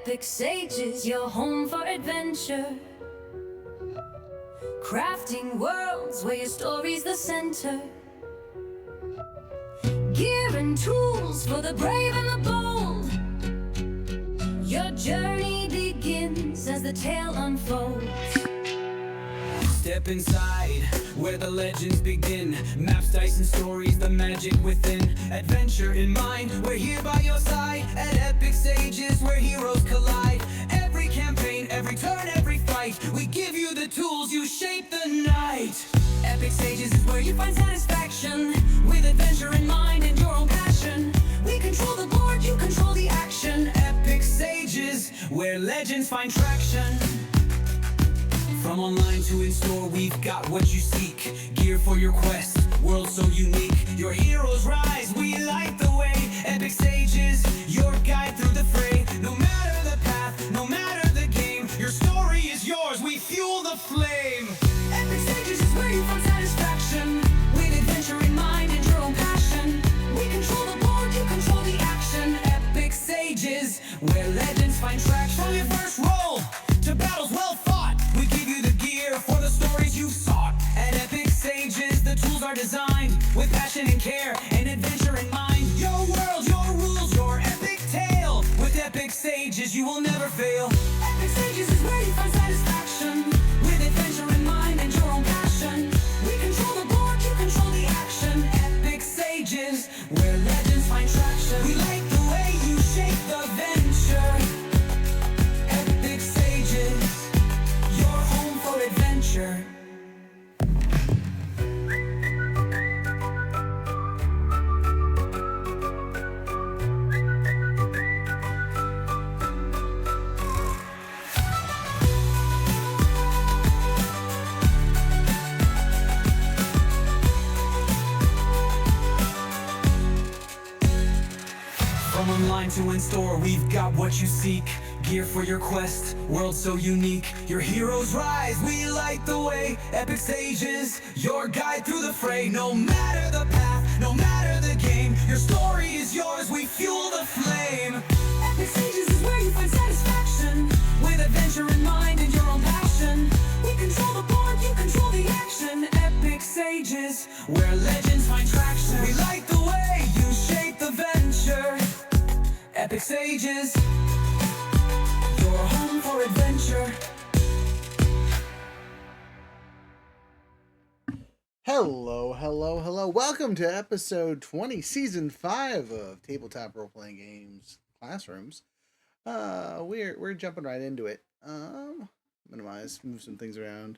Epic Sages, your home for adventure. Crafting worlds where your story's the center. Gear and tools for the brave and the bold. Your journey begins as the tale unfolds. Step inside, where the legends begin. Maps, dice, and stories, the magic within. Adventure in mind, we're here by your side. At Epic Sages, where heroes collide. Every campaign, every turn, every fight, we give you the tools, you shape the night. Epic Sages is where you find satisfaction, with adventure in mind and your own passion. We control the board, you control the action. Epic Sages, where legends find traction. From online to in-store, we've got what you seek. Gear for your quest, world so unique. Your heroes rise, we light the way. Epic Sages, your guide through the fray. No matter the path, no matter the game, your story is yours, we fuel the flame. Epic Sages is where you find satisfaction, with adventure in mind and your own passion. We control the board, you control the action. Epic Sages, where legends find traction. From your first roll to battles well fought, we give you the gear for the stories you sought. At Epic Sages, the tools are designed with passion and care and adventure in mind. Your world, your rules, your epic tale. With Epic Sages, you will never fail. Epic Sages is where you find satisfaction, with adventure in mind and your own passion. We control the board, you control the action. Epic Sages, where legends find traction. We like the way you shape the venture. Epic Sages, your home for adventure. From online to in-store, we've got what you seek. Gear for your quest, world so unique. Your heroes rise, we light the way. Epic Sages, your guide through the fray. No matter the path, no matter the game, your story is yours, we fuel the flame. Epic Sages is where you find satisfaction, with adventure in mind and your own passion. We control the board, you control the action. Epic Sages, where legends find traction. We light the way, you shape the venture. Epic Sages, your home for adventure. Hello, hello, hello. Welcome to episode 20, season 5 of Tabletop Role-Playing Games Classrooms. We're jumping right into it. Minimize, move some things around.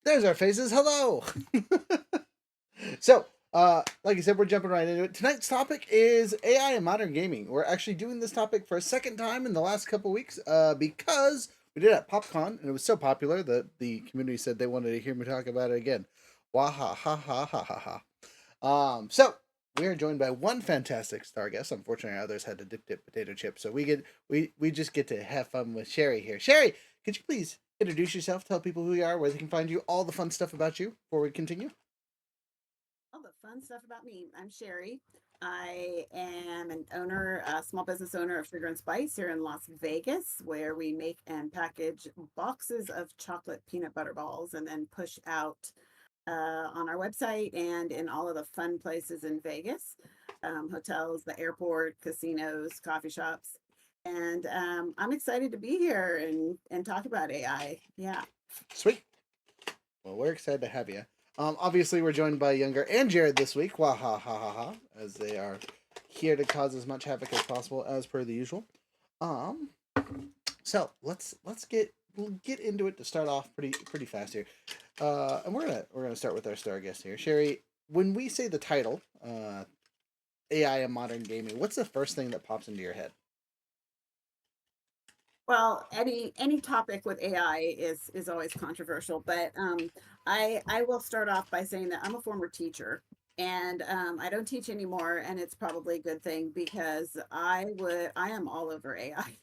There's our faces. Hello. So, like I said, we're jumping right into it. Tonight's topic is AI and modern gaming. We're actually doing this topic for a second time in the last couple weeks because we did it at PopCon, and it was so popular that the community said they wanted to hear me talk about it again. Waha ha ha ha ha ha. So we are joined by one fantastic star guest. Unfortunately, others had to dip potato chips, so we just get to have fun with Sheri here. Sheri, could you please introduce yourself, tell people who you are, where they can find you, all the fun stuff about you before we continue? All the fun stuff about me. I'm Sheri. I am an owner, a small business owner of Sugar and Spice here in Las Vegas, where we make and package boxes of chocolate peanut butter balls and then push out on our website and in all of the fun places in Vegas, hotels, the airport, casinos, coffee shops. And I'm excited to be here and talk about AI. Yeah. Sweet. Well, we're excited to have you. Obviously, we're joined by Younger and Jared this week. Wah ha ha ha ha, as they are here to cause as much havoc as possible, as per the usual. So let's get into it to start off pretty fast here. And we're gonna start with our star guest here, Sheri. When we say the title, AI and modern gaming, what's the first thing that pops into your head? Well, any topic with AI is always controversial, but I will start off by saying that I'm a former teacher, and I don't teach anymore, and it's probably a good thing because I am all over AI.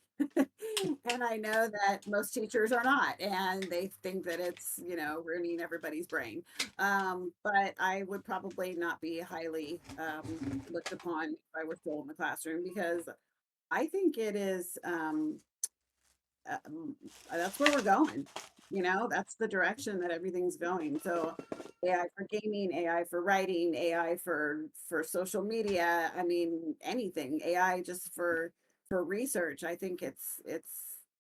And I know that most teachers are not, and they think that it's, ruining everybody's brain. But I would probably not be highly looked upon if I were still in the classroom because I think it is that's where we're going. That's the direction that everything's going. So AI for gaming, AI for writing, AI for social media. I mean, anything. AI just for research. I think that's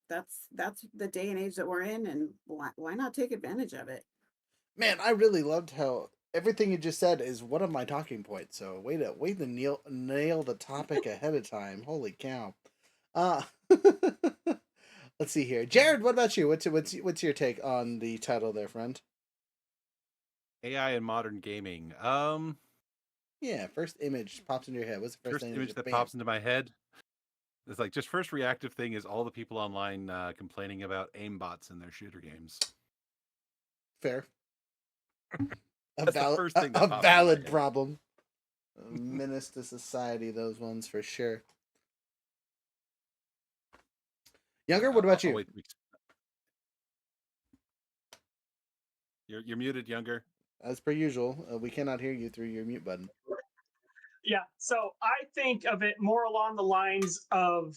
the day and age that we're in, and why not take advantage of it? Man, I really loved how everything you just said is one of my talking points. So way to nail the topic ahead of time. Holy cow! Uh let's see here, Jared. What about you? What's your take on the title there, friend? AI and modern gaming. Yeah, first image pops into your head. What's the first First thing that image just that bam? pops into my head is like just first reactive thing is all the people online complaining about aimbots in their shooter games. Fair, That's the first thing a that pops into my valid head. problem. A menace to society. Those ones for sure. Younger. What about Oh you? wait, you're muted, younger. As per usual, we cannot hear you through your mute button. Yeah. So I think of it more along the lines of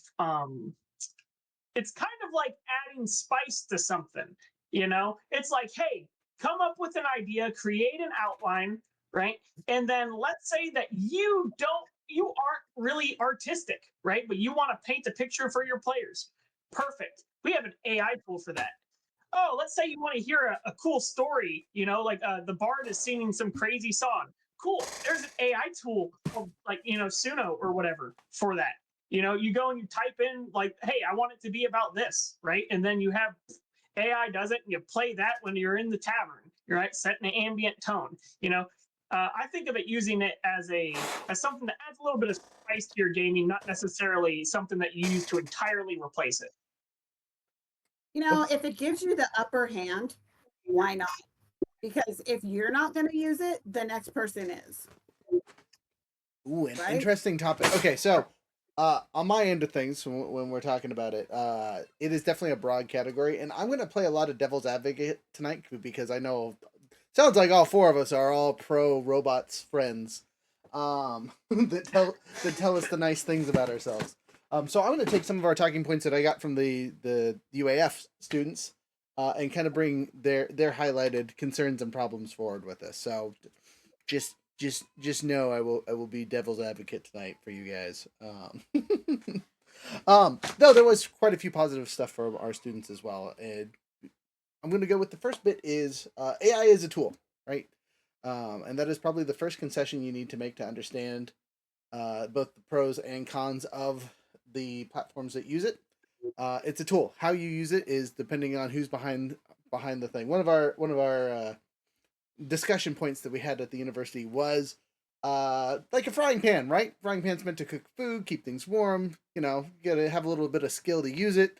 it's kind of like adding spice to something. It's like, hey, come up with an idea, create an outline, right? And then let's say that you aren't really artistic, right? But you want to paint a picture for your players. Perfect. We have an AI tool for that. Oh, let's say you want to hear a cool story, like the bard is singing some crazy song. Cool. There's an AI tool called like, Suno or whatever for that. You go and you type in like, hey, I want it to be about this, right? And then you have AI does it and you play that when you're in the tavern, right? Setting an ambient tone. I think of it using it as something that adds a little bit of spice to your gaming, not necessarily something that you use to entirely replace it. If it gives you the upper hand, why not? Because if you're not going to use it, the next person is, Ooh, an right? interesting topic. Okay, so on my end of things, when we're talking about it, it is definitely a broad category, and I'm going to play a lot of devil's advocate tonight because I know sounds like all four of us are all pro robots friends, that tell us the nice things about ourselves. So I'm going to take some of our talking points that I got from the UAF students, and kind of bring their highlighted concerns and problems forward with us. So just know I will be devil's advocate tonight for you guys. Though there was quite a few positive stuff for our students as well, and I'm going to go with the first bit is AI is a tool, right? And that is probably the first concession you need to make to understand both the pros and cons of the platforms that use it. It's a tool. How you use it is depending on who's behind the thing. One of our discussion points that we had at the university was like a frying pan, right? Frying pan's meant to cook food, keep things warm. You gotta have a little bit of skill to use it.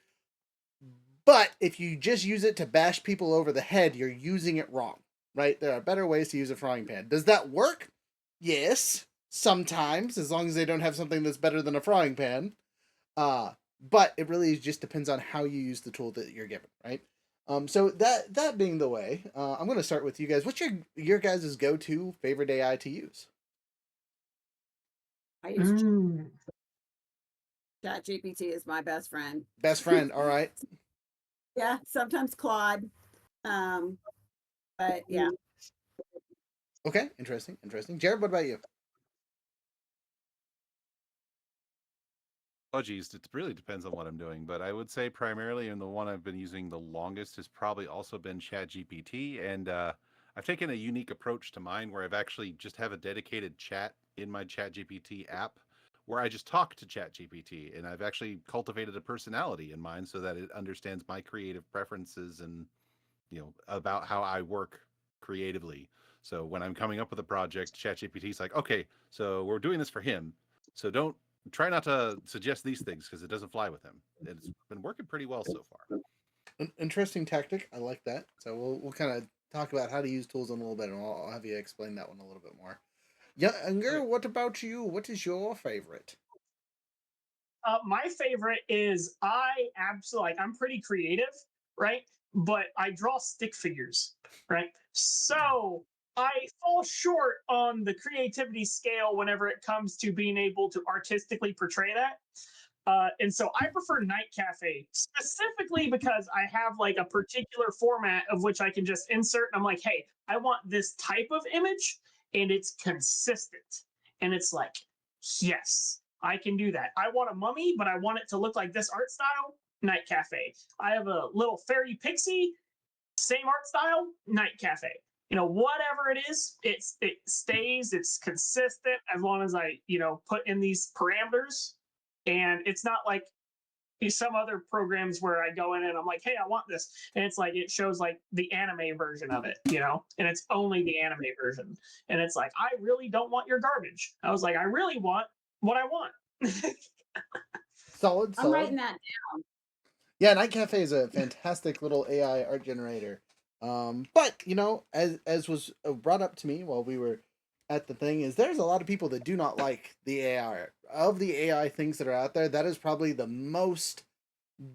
But if you just use it to bash people over the head, you're using it wrong, right? There are better ways to use a frying pan. Does that work? Yes, sometimes, as long as they don't have something that's better than a frying pan. Uh, but it really just depends on how you use the tool that you're given, right? So that being the way, I'm going to start with you guys. What's your guys' go-to favorite AI to use? I use Chat GPT is my best friend. Best friend, all right. Yeah, sometimes Claude. Um, but yeah. Okay, interesting. Jared, what about you? Oh geez, it really depends on what I'm doing, but I would say primarily, and the one I've been using the longest has probably also been ChatGPT, and I've taken a unique approach to mine where I've actually just have a dedicated chat in my ChatGPT app where I just talk to ChatGPT, and I've actually cultivated a personality in mine so that it understands my creative preferences and about how I work creatively. So when I'm coming up with a project, ChatGPT is like, okay, so we're doing this for him, so don't try not to suggest these things because it doesn't fly with him. It's been working pretty well so far. An interesting tactic. I like that. So we'll kind of talk about how to use tools in a little bit, and I'll have you explain that one a little bit more. Younger, Okay. what about you? What is your favorite? My favorite is I absolutely like I'm pretty creative, right? But I draw stick figures, right? So I fall short on the creativity scale whenever it comes to being able to artistically portray that. And so I prefer Night Cafe specifically because I have like a particular format of which I can just insert. And I'm like, hey, I want this type of image and it's consistent. And it's like, yes, I can do that. I want a mummy, but I want it to look like this art style. Night Cafe. I have a little fairy pixie, same art style. Night Cafe. Whatever it is, it stays, it's consistent as long as I, put in these parameters. And it's not like some other programs where I go in and I'm like, hey, I want this. And it's like, it shows like the anime version of it, and it's only the anime version. And it's like, I really don't want your garbage. I was like, I really want what I want. Solid, I'm solid. writing that. Yeah, Night Cafe is a fantastic little AI art generator. But as was brought up to me while we were at the thing, is there's a lot of people that do not like the AI art. Of the AI things that are out there, that is probably the most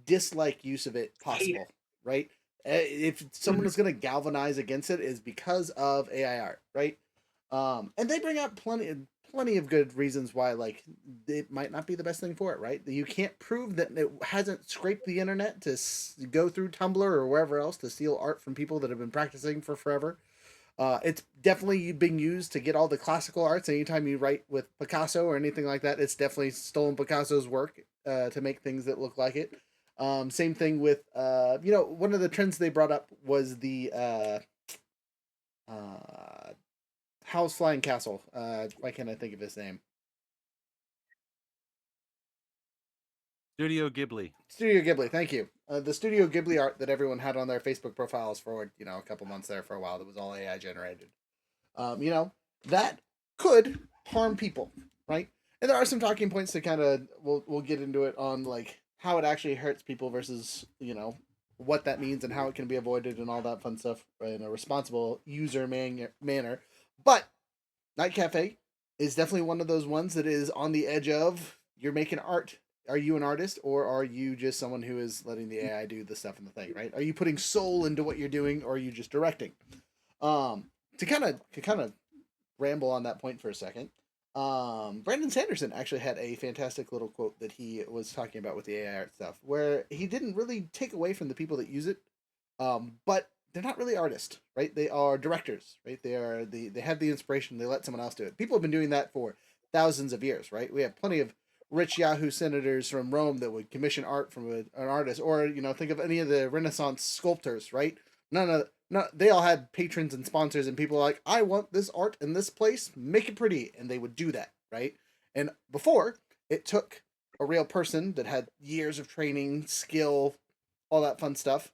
dislike use of it possible, right? If someone is going to galvanize against it, is because of AI art, right? And they bring up plenty of good reasons why like it might not be the best thing for it, right? You can't prove that it hasn't scraped the internet to go through Tumblr or wherever else to steal art from people that have been practicing for forever. It's definitely being used to get all the classical arts. Anytime you write with Picasso or anything like that, it's definitely stolen Picasso's work to make things that look like it. Same thing with one of the trends they brought up was the Howl's Flying Castle. Why can't I think of his name? Studio Ghibli. Studio Ghibli. Thank you. The Studio Ghibli art that everyone had on their Facebook profiles for a couple months there for a while that was all AI generated. That could harm people, right? And there are some talking points to kind of we'll get into it on like how it actually hurts people versus what that means and how it can be avoided and all that fun stuff in a responsible user manner. But Night Cafe is definitely one of those ones that is on the edge of you're making art. Are you an artist or are you just someone who is letting the AI do the stuff in the thing, right? Are you putting soul into what you're doing or are you just directing? To kind of ramble on that point for a second, Brandon Sanderson actually had a fantastic little quote that he was talking about with the AI art stuff, where he didn't really take away from the people that use it, but they're not really artists, right? They are directors, right? They have the inspiration, they let someone else do it. People have been doing that for thousands of years, right? We have plenty of rich Yahoo senators from Rome that would commission art from an artist, or think of any of the Renaissance sculptors, right? No, they all had patrons and sponsors, and people were like, I want this art in this place, make it pretty, and they would do that, right? And before, it took a real person that had years of training, skill, all that fun stuff,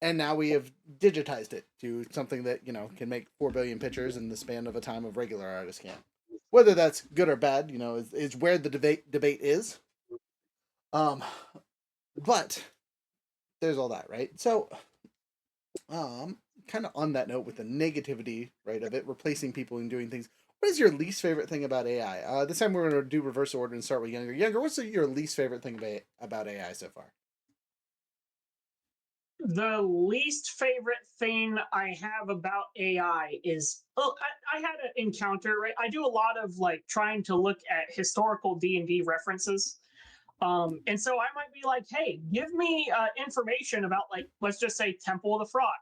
and now we have digitized it to something that can make 4 billion pictures in the span of a time of regular artists can. Whether that's good or bad, is where the debate is. Um, but there's all that, right? So kind of on that note with the negativity, right, of it replacing people and doing things, what is your least favorite thing about AI? This time we're going to do reverse order and start with Younger, what's your least favorite thing about AI so far? The least favorite thing I have about AI is, I had an encounter, right? I do a lot of like trying to look at historical D&D references. And so I might be like, hey, give me information about, like, let's just say Temple of the Frog,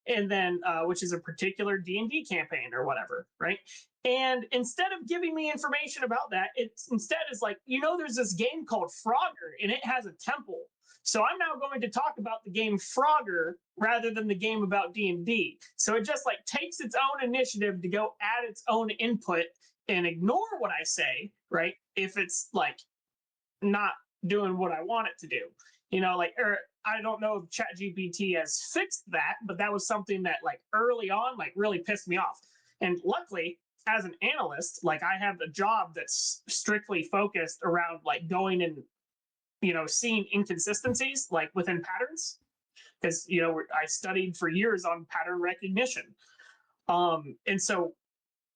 and then which is a particular D&D campaign or whatever, right? And instead of giving me information about that, it's instead is like, there's this game called Frogger, and it has a temple. So I'm now going to talk about the game Frogger rather than the game about D&D. So it just like takes its own initiative to go add its own input and ignore what I say, right? If it's like not doing what I want it to do. I don't know if ChatGPT has fixed that, but that was something that like early on, like really pissed me off. And luckily, as an analyst, like I have a job that's strictly focused around like going and seeing inconsistencies like within patterns, because I studied for years on pattern recognition. And so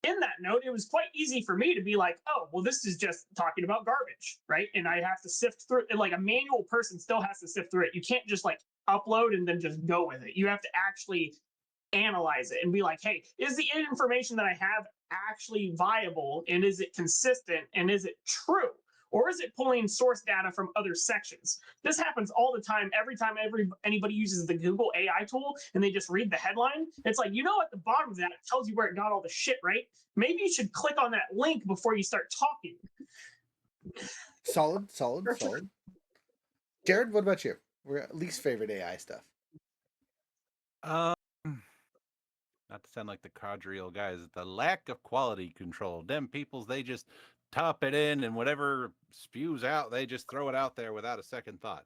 in that note, it was quite easy for me to be like, oh, well, this is just talking about garbage, right? And I have to sift through it. Like a manual person still has to sift through it. You can't just like upload and then just go with it. You have to actually analyze it and be like, hey, is the information that I have actually viable, and is it consistent, and is it true? or is it pulling source data from other sections? This happens all the time. Every time anybody uses the Google AI tool and they just read the headline, it's like, at the bottom of that, it tells you where it got all the shit, right? Maybe you should click on that link before you start talking. Solid. Jared, what about you? We're least favorite AI stuff. Um, not to sound like the quadrille guys, the lack of quality control. Them peoples, they just top it in, and whatever spews out, they just throw it out there without a second thought.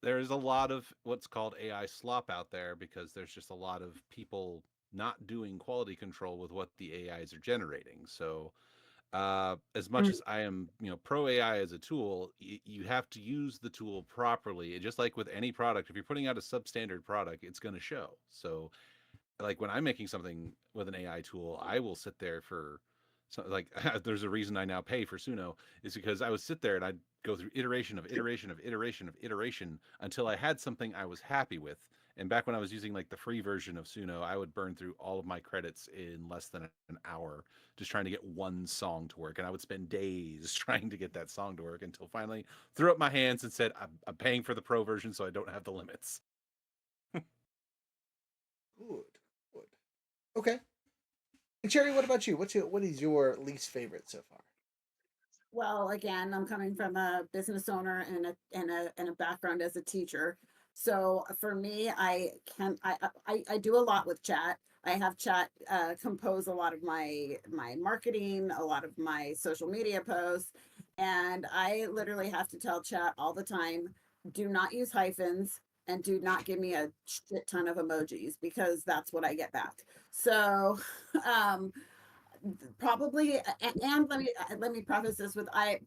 There's a lot of what's called AI slop out there because there's just a lot of people not doing quality control with what the AIs are generating. So as much as I am, pro AI as a tool, you have to use the tool properly. And just like with any product, if you're putting out a substandard product, it's going to show. So, like when I'm making something with an AI tool, I will sit there for, like, there's a reason I now pay for Suno is because I would sit there and I'd go through iteration until I had something I was happy with. And back when I was using like the free version of Suno, I would burn through all of my credits in less than an hour just trying to get one song to work. And I would spend days trying to get that song to work until finally threw up my hands and said, I'm paying for the pro version so I don't have the limits. Good. Okay. And Sheri, what about you? What is your least favorite so far? Well, again, I'm coming from a business owner and a background as a teacher. So for me, I do a lot with chat. I have chat compose a lot of my marketing, a lot of my social media posts, and I literally have to tell chat all the time, do not use hyphens and do not give me a shit ton of emojis because that's what I get back. So um probably, and let me preface this with, I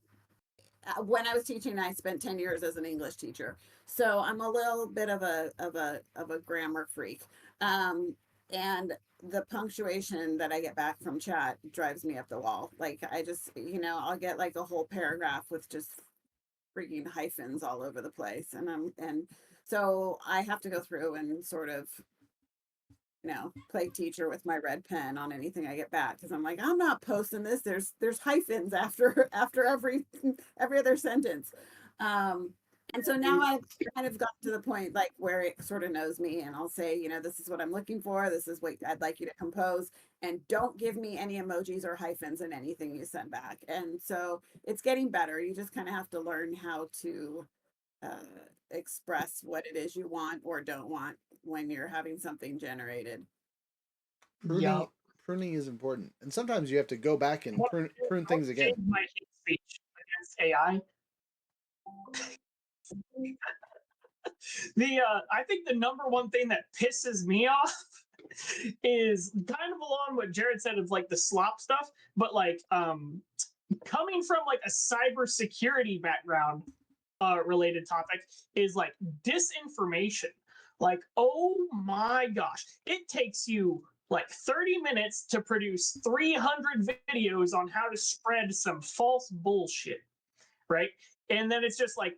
when I was teaching, I spent 10 years as an English teacher, so I'm a little bit of a grammar freak, and the punctuation that I get back from chat drives me up the wall. Like, I just, I'll get like a whole paragraph with just freaking hyphens all over the place, and so I have to go through and sort of play teacher with my red pen on anything I get back, because I'm like, I'm not posting this. There's hyphens after every other sentence. And so now I've kind of gotten to the point like where it sort of knows me, and I'll say, this is what I'm looking for. This is what I'd like you to compose, and don't give me any emojis or hyphens in anything you send back. And so it's getting better. You just kind of have to learn how to express what it is you want or don't want when you're having something generated. Pruning is important, and sometimes you have to go back and prune things again. My hate speech against AI. I think the number one thing that pisses me off is kind of along what Jared said of like the slop stuff, but like coming from like a cybersecurity background related topic is like disinformation. Like, oh my gosh, it takes you like 30 minutes to produce 300 videos on how to spread some false bullshit, right? And then it's just like,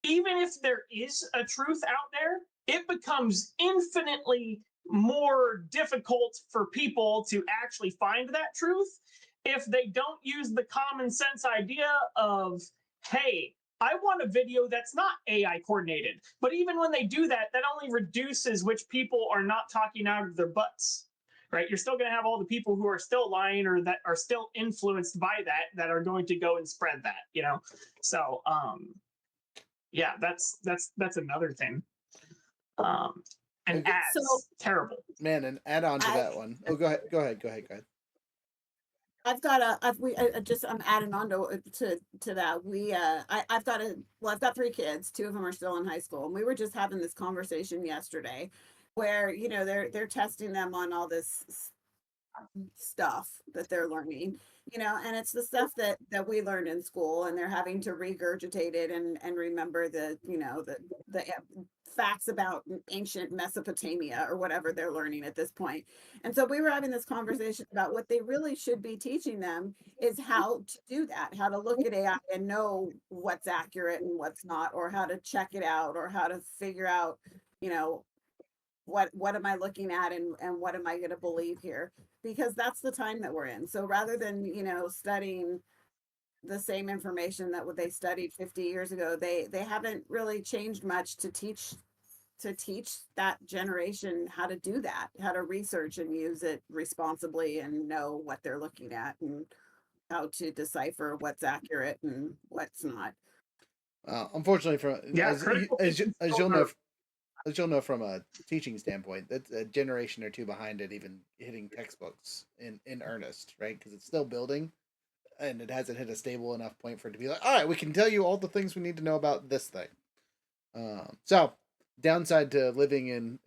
even if there is a truth out there, it becomes infinitely more difficult for people to actually find that truth if they don't use the common sense idea of, hey, I want a video that's not AI coordinated. But even when they do that, that only reduces which people are not talking out of their butts, right? You're still going to have all the people who are still lying or that are still influenced by that are going to go and spread that, So, yeah, that's another thing. And ads, terrible. Man, and add on to that one. Oh, go ahead. I've I'm adding on to that. I've got 3 kids. 2 of them are still in high school, and we were just having this conversation yesterday, where they're testing them on all this stuff that they're learning, and it's the stuff that we learned in school, and they're having to regurgitate it and remember the facts about ancient Mesopotamia or whatever they're learning at this point. And so we were having this conversation about what they really should be teaching them is how to do that, how to look at AI and know what's accurate and what's not, or how to check it out, or how to figure out, what am I looking at, and what am I going to believe here? Because that's the time that we're in. So rather than, studying the same information that what they studied 50 years ago. They haven't really changed much to teach that generation how to do that, how to research and use it responsibly and know what they're looking at and how to decipher what's accurate and what's not. Unfortunately, from Yeah, critical thinking as skills you'll know, are as you'll know from a teaching standpoint, that's a generation or two behind it, even hitting textbooks in earnest, right? Because it's still building, and it hasn't hit a stable enough point for it to be like, all right, we can tell you all the things we need to know about this thing. So, downside to living in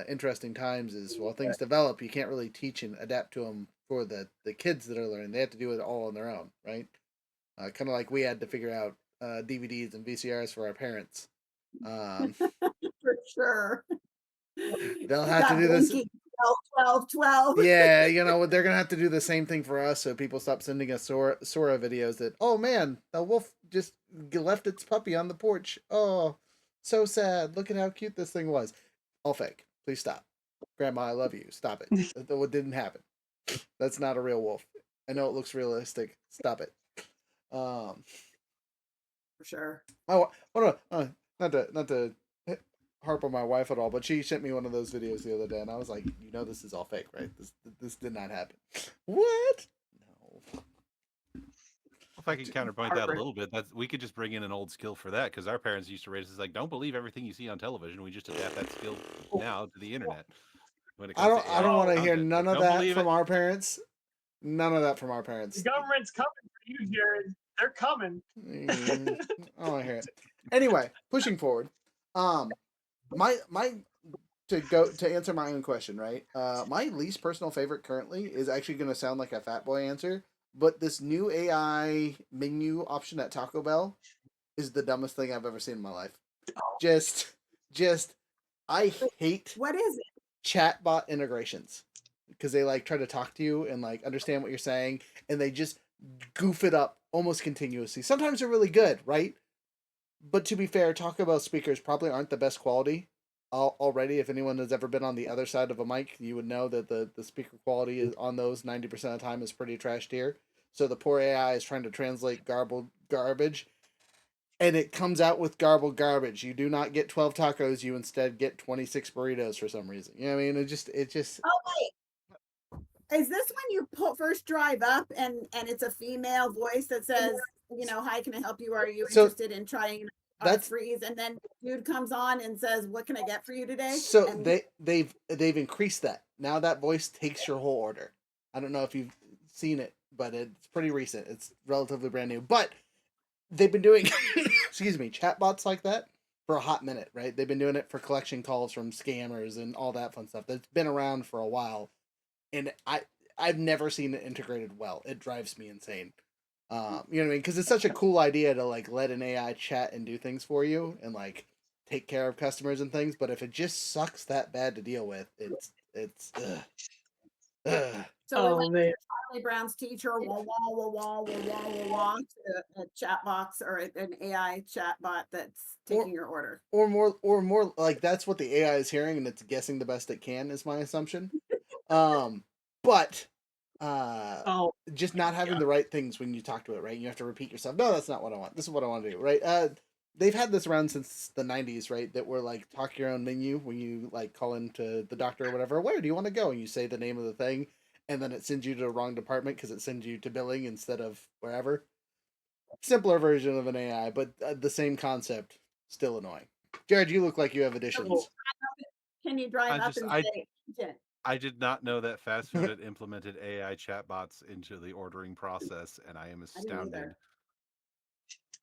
interesting times is while things develop, you can't really teach and adapt to them for the kids that are learning. They have to do it all on their own, right? Kind of like we had to figure out DVDs and VCRs for our parents. Um, For sure. they'll You have to got do this. blinking 12, 12, 12. Yeah, they're gonna have to do the same thing for us, so people stop sending us Sora videos that, oh man, the wolf just left its puppy on the porch. Oh, so sad. Look at how cute this thing was. All fake. Please stop. Grandma, I love you. Stop it. That didn't happen. That's not a real wolf. I know it looks realistic. Stop it. Um, For sure. oh, not to harp on my wife at all, but she sent me one of those videos the other day, and I was like, this is all fake, right? This did not happen. What? No. If I can counterpoint that a little bit, we could just bring in an old skill for that because our parents used to raise us like, don't believe everything you see on television. We just adapt that skill now to the internet when it I comes don't. to I don't AI want to hear content. none Like, of don't that believe from it. our parents. None of that from our the parents. government's coming for you, Jared. They're coming. I don't want to hear it. Anyway, pushing forward. My to answer my own question, right? My least personal favorite currently is actually going to sound like a fat boy answer, but this new AI menu option at Taco Bell is the dumbest thing I've ever seen in my life. Just, I hate What is it? chatbot integrations because they like try to talk to you and like understand what you're saying, and they just goof it up almost continuously. Sometimes they're really good, right? But to be fair, Taco Bell speakers probably aren't the best quality already. If anyone has ever been on the other side of a mic, you would know that the speaker quality is on those 90% of the time is pretty trash tier. So the poor AI is trying to translate garbled garbage, and it comes out with garbled garbage. You do not get 12 tacos, you instead get 26 burritos for some reason. You know what I mean? It just Oh, wait. Is this when you first drive up and it's a female voice that says, hi, can I help you? Are you So interested in trying that's freeze? And then dude comes on and says, what can I get for you today? so And they've increased that. Now that voice takes your whole order. I don't know if you've seen it, but it's pretty recent. It's relatively brand new. But they've been doing excuse me, chatbots like that for a hot minute, right? They've been doing it for collection calls from scammers and all that fun stuff. That's been around for a while. And I've never seen it integrated well. It drives me insane. You know what I mean? Because it's such a cool idea to like let an AI chat and do things for you and like take care of customers and things. But if it just sucks that bad to deal with, it's ugh. so we Oh went man. from Charlie Brown's teacher, wah, wah, wah, wah, wah, wah, wah, wah, to a chat box or an AI chat bot that's taking your order. Or more like that's what the AI is hearing and it's guessing the best it can is my assumption. But Oh just not having yeah. the right things when you talk to it, right? You have to repeat yourself. No, that's not what I want. This is what I want to do, right? They've had this around since the 90s, right? That were like talk your own menu when you like call into the doctor or whatever. Where do you want to go? And you say the name of the thing, and then it sends you to the wrong department because it sends you to billing instead of wherever. Simpler version of an AI, but the same concept. Still annoying. Jared, you look like you have additions. Can you drive I up just and say, "Agent"? I did not know that fast food had implemented AI chatbots into the ordering process, and I am I didn't astounded. either.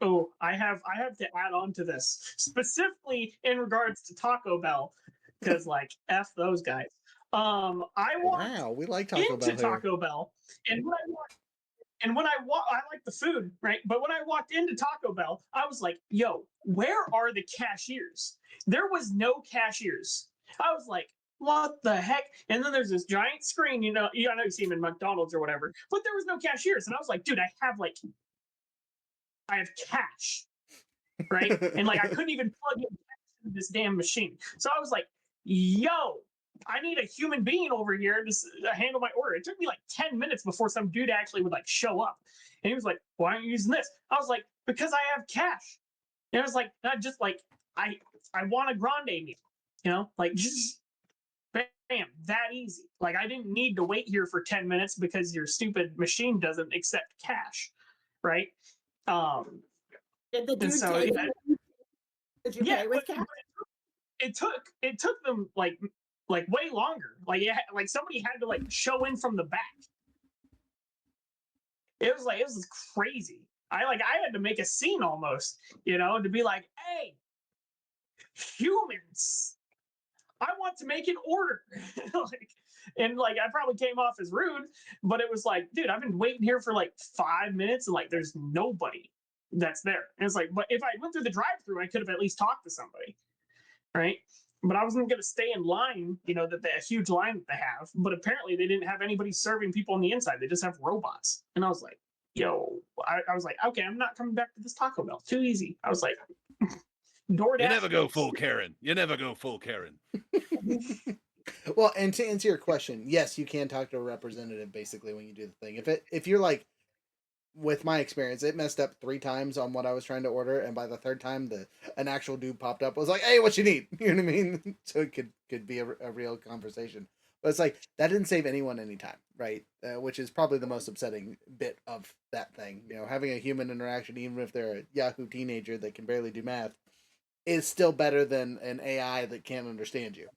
Oh, I have to add on to this specifically in regards to Taco Bell because like f those guys. I walked Wow, we like Taco into Bell here. Taco Bell, and when I walk, I like the food, right? But when I walked into Taco Bell, I was like, "Yo, where are the cashiers?" There was no cashiers. I was like, "What the heck?" And then there's this giant screen, I know you see them in McDonald's or whatever, but there was no cashiers, and I was like, "Dude, I have cash, right?" And like I couldn't even plug in this damn machine. So I was like, "Yo, I need a human being over here to handle my order. It took me like 10 minutes before some dude actually would like show up. And he was like, why aren't you using this? I was like, because I have cash. And it was like, not just like, I I want a grande meal, like just bam, that easy. Like I didn't need to wait here for 10 minutes because your stupid machine doesn't accept cash. Right. Um, Did the and dude so, take yeah, it? Did you yeah, pay with cash? it took them like way longer. Like like somebody had to like show in from the back. It was crazy. I had to make a scene almost, to be like, hey, humans, I want to make an order. like, and like I probably came off as rude, but it was like, dude, I've been waiting here for like 5 minutes and like there's nobody that's there. And it's like, but if I went through the drive-through, I could have at least talked to somebody, right? But I wasn't going to stay in line, that a huge line that they have. But apparently they didn't have anybody serving people on the inside. They just have robots. And I was like, yo, I was like, okay, I'm not coming back to this Taco Bell. Too easy. I was like, DoorDash. You never go full Karen. You never go full Karen. Well, and to answer your question, yes, you can talk to a representative basically when you do the thing. If you're like, with my experience, it messed up 3 times on what I was trying to order, and by the third time, an actual dude popped up, was like, "Hey, what you need?" You know what I mean? So it could be a real conversation. But it's like that didn't save anyone any time, right? Which is probably the most upsetting bit of that thing. Having a human interaction, even if they're a Yahoo teenager that can barely do math, is still better than an AI that can't understand you.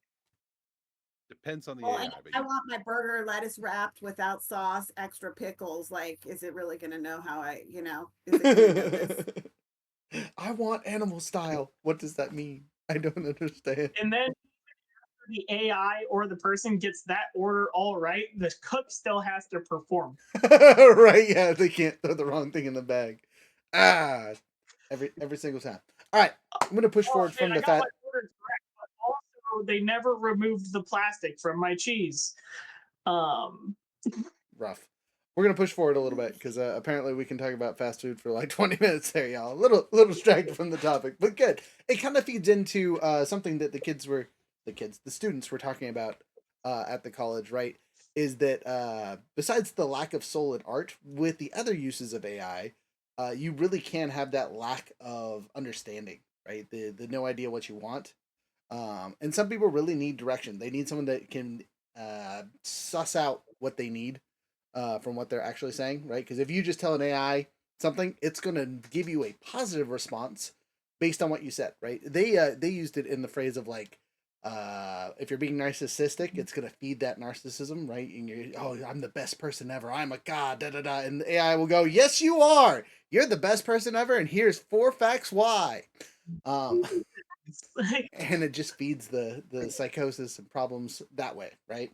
Depends on the Well, AI. I want my burger lettuce wrapped without sauce, extra pickles. Like, is it really going to know how is it going to know this? I want animal style. What does that mean? I don't understand. And then the AI or the person gets that order all right, the cook still has to perform. Right? Yeah, they can't throw the wrong thing in the bag. Ah, every single time. All right, I'm gonna push forward from I the got my fat. order correct, but also they never removed the plastic from my cheese. Um, Rough. We're gonna push forward a little bit because apparently we can talk about fast food for like 20 minutes there, y'all. A little distracted from the topic, but good. It kind of feeds into something that the students were talking about at the college, right? Is that besides the lack of soul in art, with the other uses of AI, you really can have that lack of understanding, right? The no idea what you want. And some people really need direction. They need someone that can suss out what they need from what they're actually saying, right? Because if you just tell an AI something, it's going to give you a positive response based on what you said, right? They used it in the phrase of like, if you're being narcissistic, it's going to feed that narcissism, right? And you're, oh, I'm the best person ever. I'm a god, da da da. And the AI will go, yes, you are. You're the best person ever, and here's 4 facts why. Um, and it just feeds the psychosis and problems that way, right?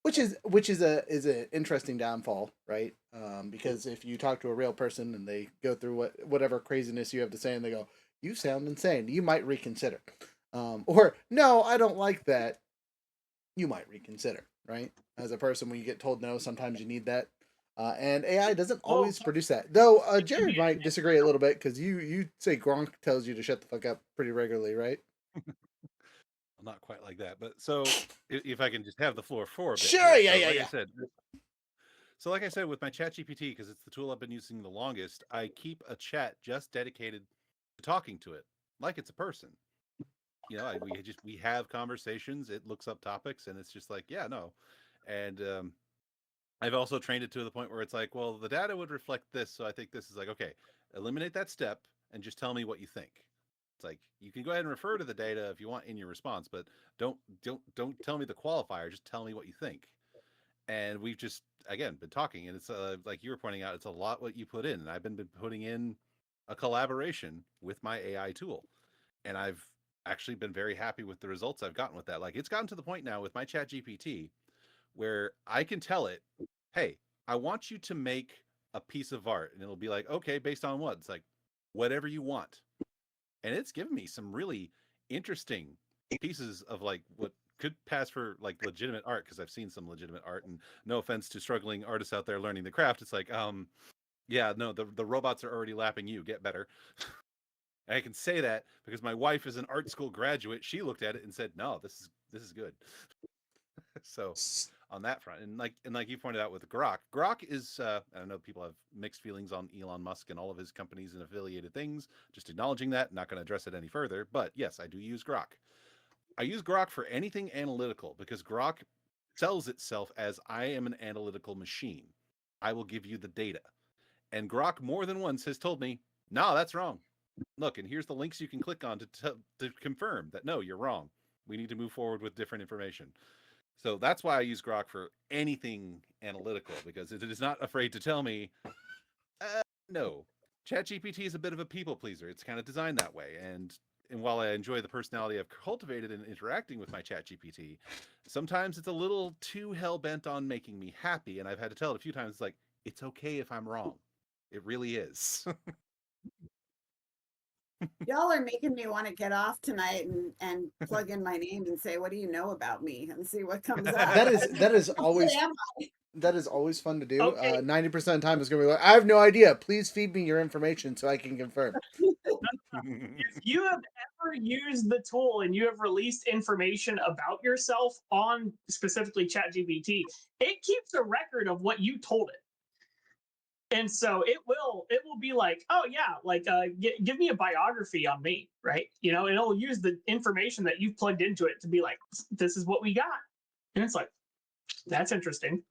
Which is an interesting downfall, right? Because if you talk to a real person and they go through whatever craziness you have to say and they go, you sound insane, you might reconsider. Or no, I don't like that, you might reconsider, right? As a person, when you get told no, sometimes you need that. And AI doesn't always produce that. Though Jared might disagree a little bit because you say Gronk tells you to shut the fuck up pretty regularly, right? Well, not quite like that, but so if I can just have the floor for a bit. Sure, here. yeah, So yeah, like yeah. I said, so like I said with my Chat GPT, because it's the tool I've been using the longest, I keep a chat just dedicated to talking to it, like it's a person. We have conversations. It looks up topics, and it's just like, yeah, no, and I've also trained it to the point where it's like, well, the data would reflect this, so I think this is like, okay, eliminate that step and just tell me what you think. It's like you can go ahead and refer to the data if you want in your response, but don't tell me the qualifier. Just tell me what you think. And we've just again been talking, and it's like you were pointing out, it's a lot what you put in, and I've been putting in a collaboration with my AI tool, and I've actually been very happy with the results I've gotten with that. Like it's gotten to the point now with my Chat GPT where I can tell it, hey, I want you to make a piece of art. And it'll be like, okay, based on what? It's like, whatever you want. And it's given me some really interesting pieces of like what could pass for like legitimate art, because I've seen some legitimate art. And no offense to struggling artists out there learning the craft. It's like, yeah, no, the robots are already lapping you. Get better. And I can say that because my wife is an art school graduate. She looked at it and said, "No, this is good." So on that front, and like you pointed out with Grok is I don't know, people have mixed feelings on Elon Musk and all of his companies and affiliated things. Just acknowledging that, not going to address it any further. But yes, I do use Grok. I use Grok for anything analytical because Grok sells itself as I am an analytical machine. I will give you the data. And Grok more than once has told me, no, that's wrong. Look, and here's the links you can click on to confirm that no, you're wrong. We need to move forward with different information. So that's why I use Grok for anything analytical because it is not afraid to tell me, no. ChatGPT is a bit of a people pleaser. It's kind of designed that way. And while I enjoy the personality I've cultivated in interacting with my ChatGPT, sometimes it's a little too hell bent on making me happy. And I've had to tell it a few times, like, it's okay if I'm wrong. It really is. Y'all are making me want to get off tonight and plug in my name and say, "What do you know about me?" and see what comes up. That is What always am that is always fun to do. Okay. 90% of the time it's gonna be like, I have no idea. Please feed me your information so I can confirm. If you have ever used the tool and you have released information about yourself on specifically ChatGPT, it keeps a record of what you told it. And so it will be like, oh yeah, like give me a biography on me, right? It'll use the information that you've plugged into it to be like, this is what we got. And it's like, that's interesting.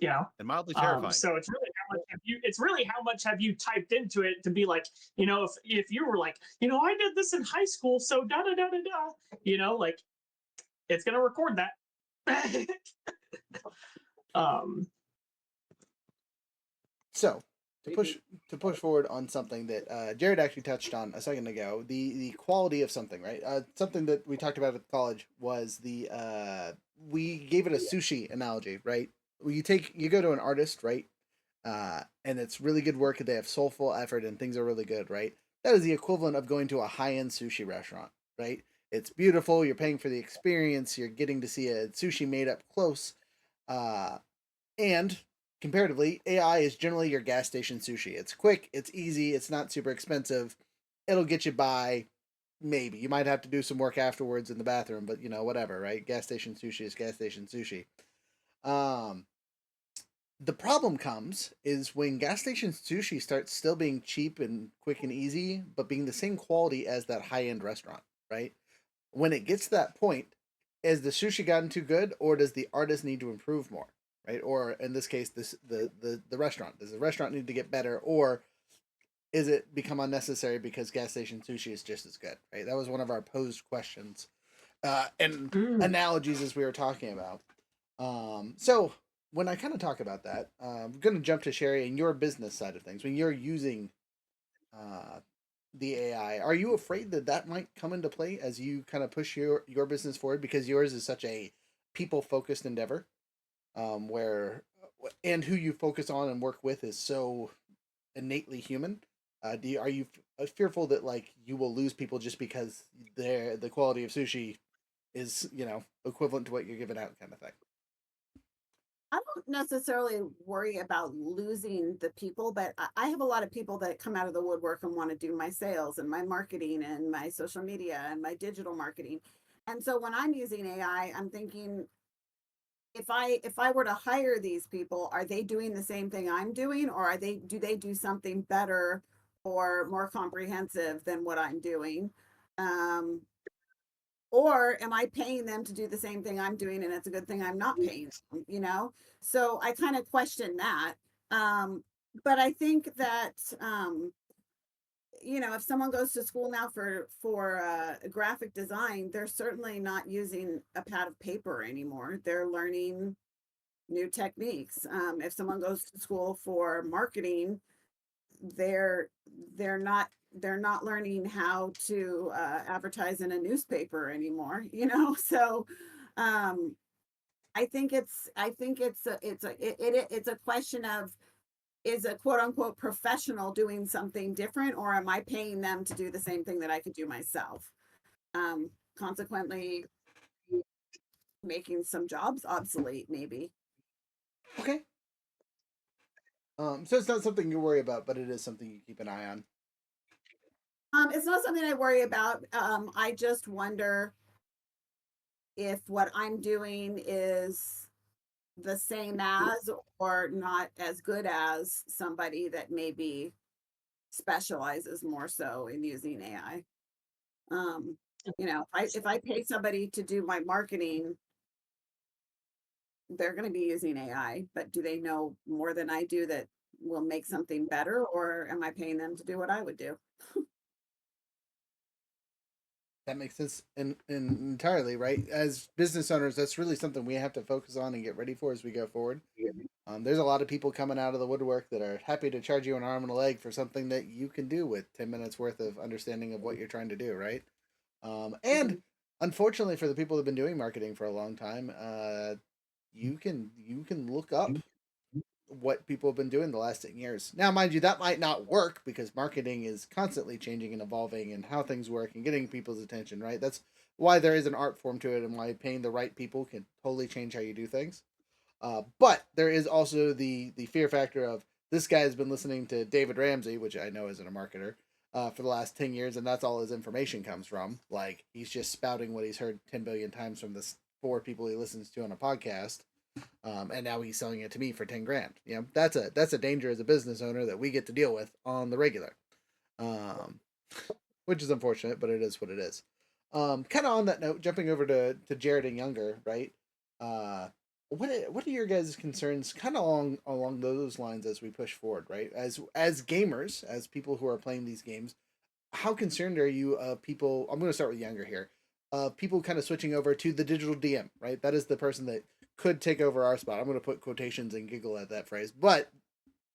you know and mildly terrifying. so it's really how much have you typed into it to be like, if you were like, I did this in high school, so da da da da like, it's gonna record that. um So to push forward on something that Jared actually touched on a second ago, the quality of something, right? Something that we talked about at college was the we gave it a sushi analogy, right? You go to an artist, right? And it's really good work. They have soulful effort and things are really good, right? That is the equivalent of going to a high end sushi restaurant, right? It's beautiful. You're paying for the experience. You're getting to see a sushi made up close. Uh, and comparatively, AI is generally your gas station sushi. It's quick, it's easy, it's not super expensive. It'll get you by. Maybe you might have to do some work afterwards in the bathroom, but whatever, right? Gas station sushi is gas station sushi. Um, the problem comes is when gas station sushi starts still being cheap and quick and easy, but being the same quality as that high end restaurant, right? When it gets to that point, is the sushi gotten too good, or does the artist need to improve more, right? Or in this case, the restaurant, does the restaurant need to get better, or is it become unnecessary because gas station sushi is just as good, right? That was one of our posed questions and mm, analogies as we were talking about. So when I kind of talk about that, I'm going to jump to Sheri and your business side of things. When you're using uh, the AI, are you afraid that that might come into play as you kind of push your business forward because yours is such a people focused endeavor, where and who you focus on and work with is so innately human? Are you fearful that like you will lose people just because the quality of sushi is equivalent to what you're giving out, kind of thing? I don't necessarily worry about losing the people, but I have a lot of people that come out of the woodwork and want to do my sales and my marketing and my social media and my digital marketing. And so when I'm using AI, I'm thinking, if I were to hire these people, are they doing the same thing I'm doing, or do they do something better or more comprehensive than what I'm doing? Um, or am I paying them to do the same thing I'm doing, and it's a good thing I'm not paying them? So I kind of question that. Um, but I think that if someone goes to school now for graphic design, they're certainly not using a pad of paper anymore. They're learning new techniques. If someone goes to school for marketing, they're they're not they're not learning how to advertise in a newspaper anymore. So um, I think it's a question of, is a quote unquote professional doing something different, or am I paying them to do the same thing that I could do myself? Consequently, making some jobs obsolete, maybe. Okay. So it's not something you worry about, but it is something you keep an eye on. It's not something I worry about. I just wonder if what I'm doing is the same as or not as good as somebody that maybe specializes more so in using AI. Um, if I pay somebody to do my marketing, they're going to be using AI, but do they know more than I do that will make something better, or am I paying them to do what I would do? That makes sense entirely, right? As business owners, that's really something we have to focus on and get ready for as we go forward. There's a lot of people coming out of the woodwork that are happy to charge you an arm and a leg for something that you can do with 10 minutes worth of understanding of what you're trying to do, right? And Mhm. unfortunately, for the people that have been doing marketing for a long time, you can look up what people have been doing the last 10 years. Now, mind you, that might not work because marketing is constantly changing and evolving and how things work and getting people's attention, right? That's why there is an art form to it and why paying the right people can totally change how you do things. But there is also the fear factor of this guy has been listening to David Ramsey, which I know isn't a marketer, for the last 10 years, and that's all his information comes from. Like, he's just spouting what he's heard 10 billion times from the four people he listens to on a podcast, and now he's selling it to me for 10 grand. You know, that's a danger as a business owner that we get to deal with on the regular, um, which is unfortunate, but it is what it is. Kind of on that note, jumping over to Jared and Younger, right? Uh, what are your guys' concerns, kind of along those lines as we push forward, right? As gamers, as people who are playing these games, how concerned are you of people? I'm going to start with Younger here. People kind of switching over to the digital DM, right? That is the person that could take over our spot. I'm going to put quotations and giggle at that phrase, but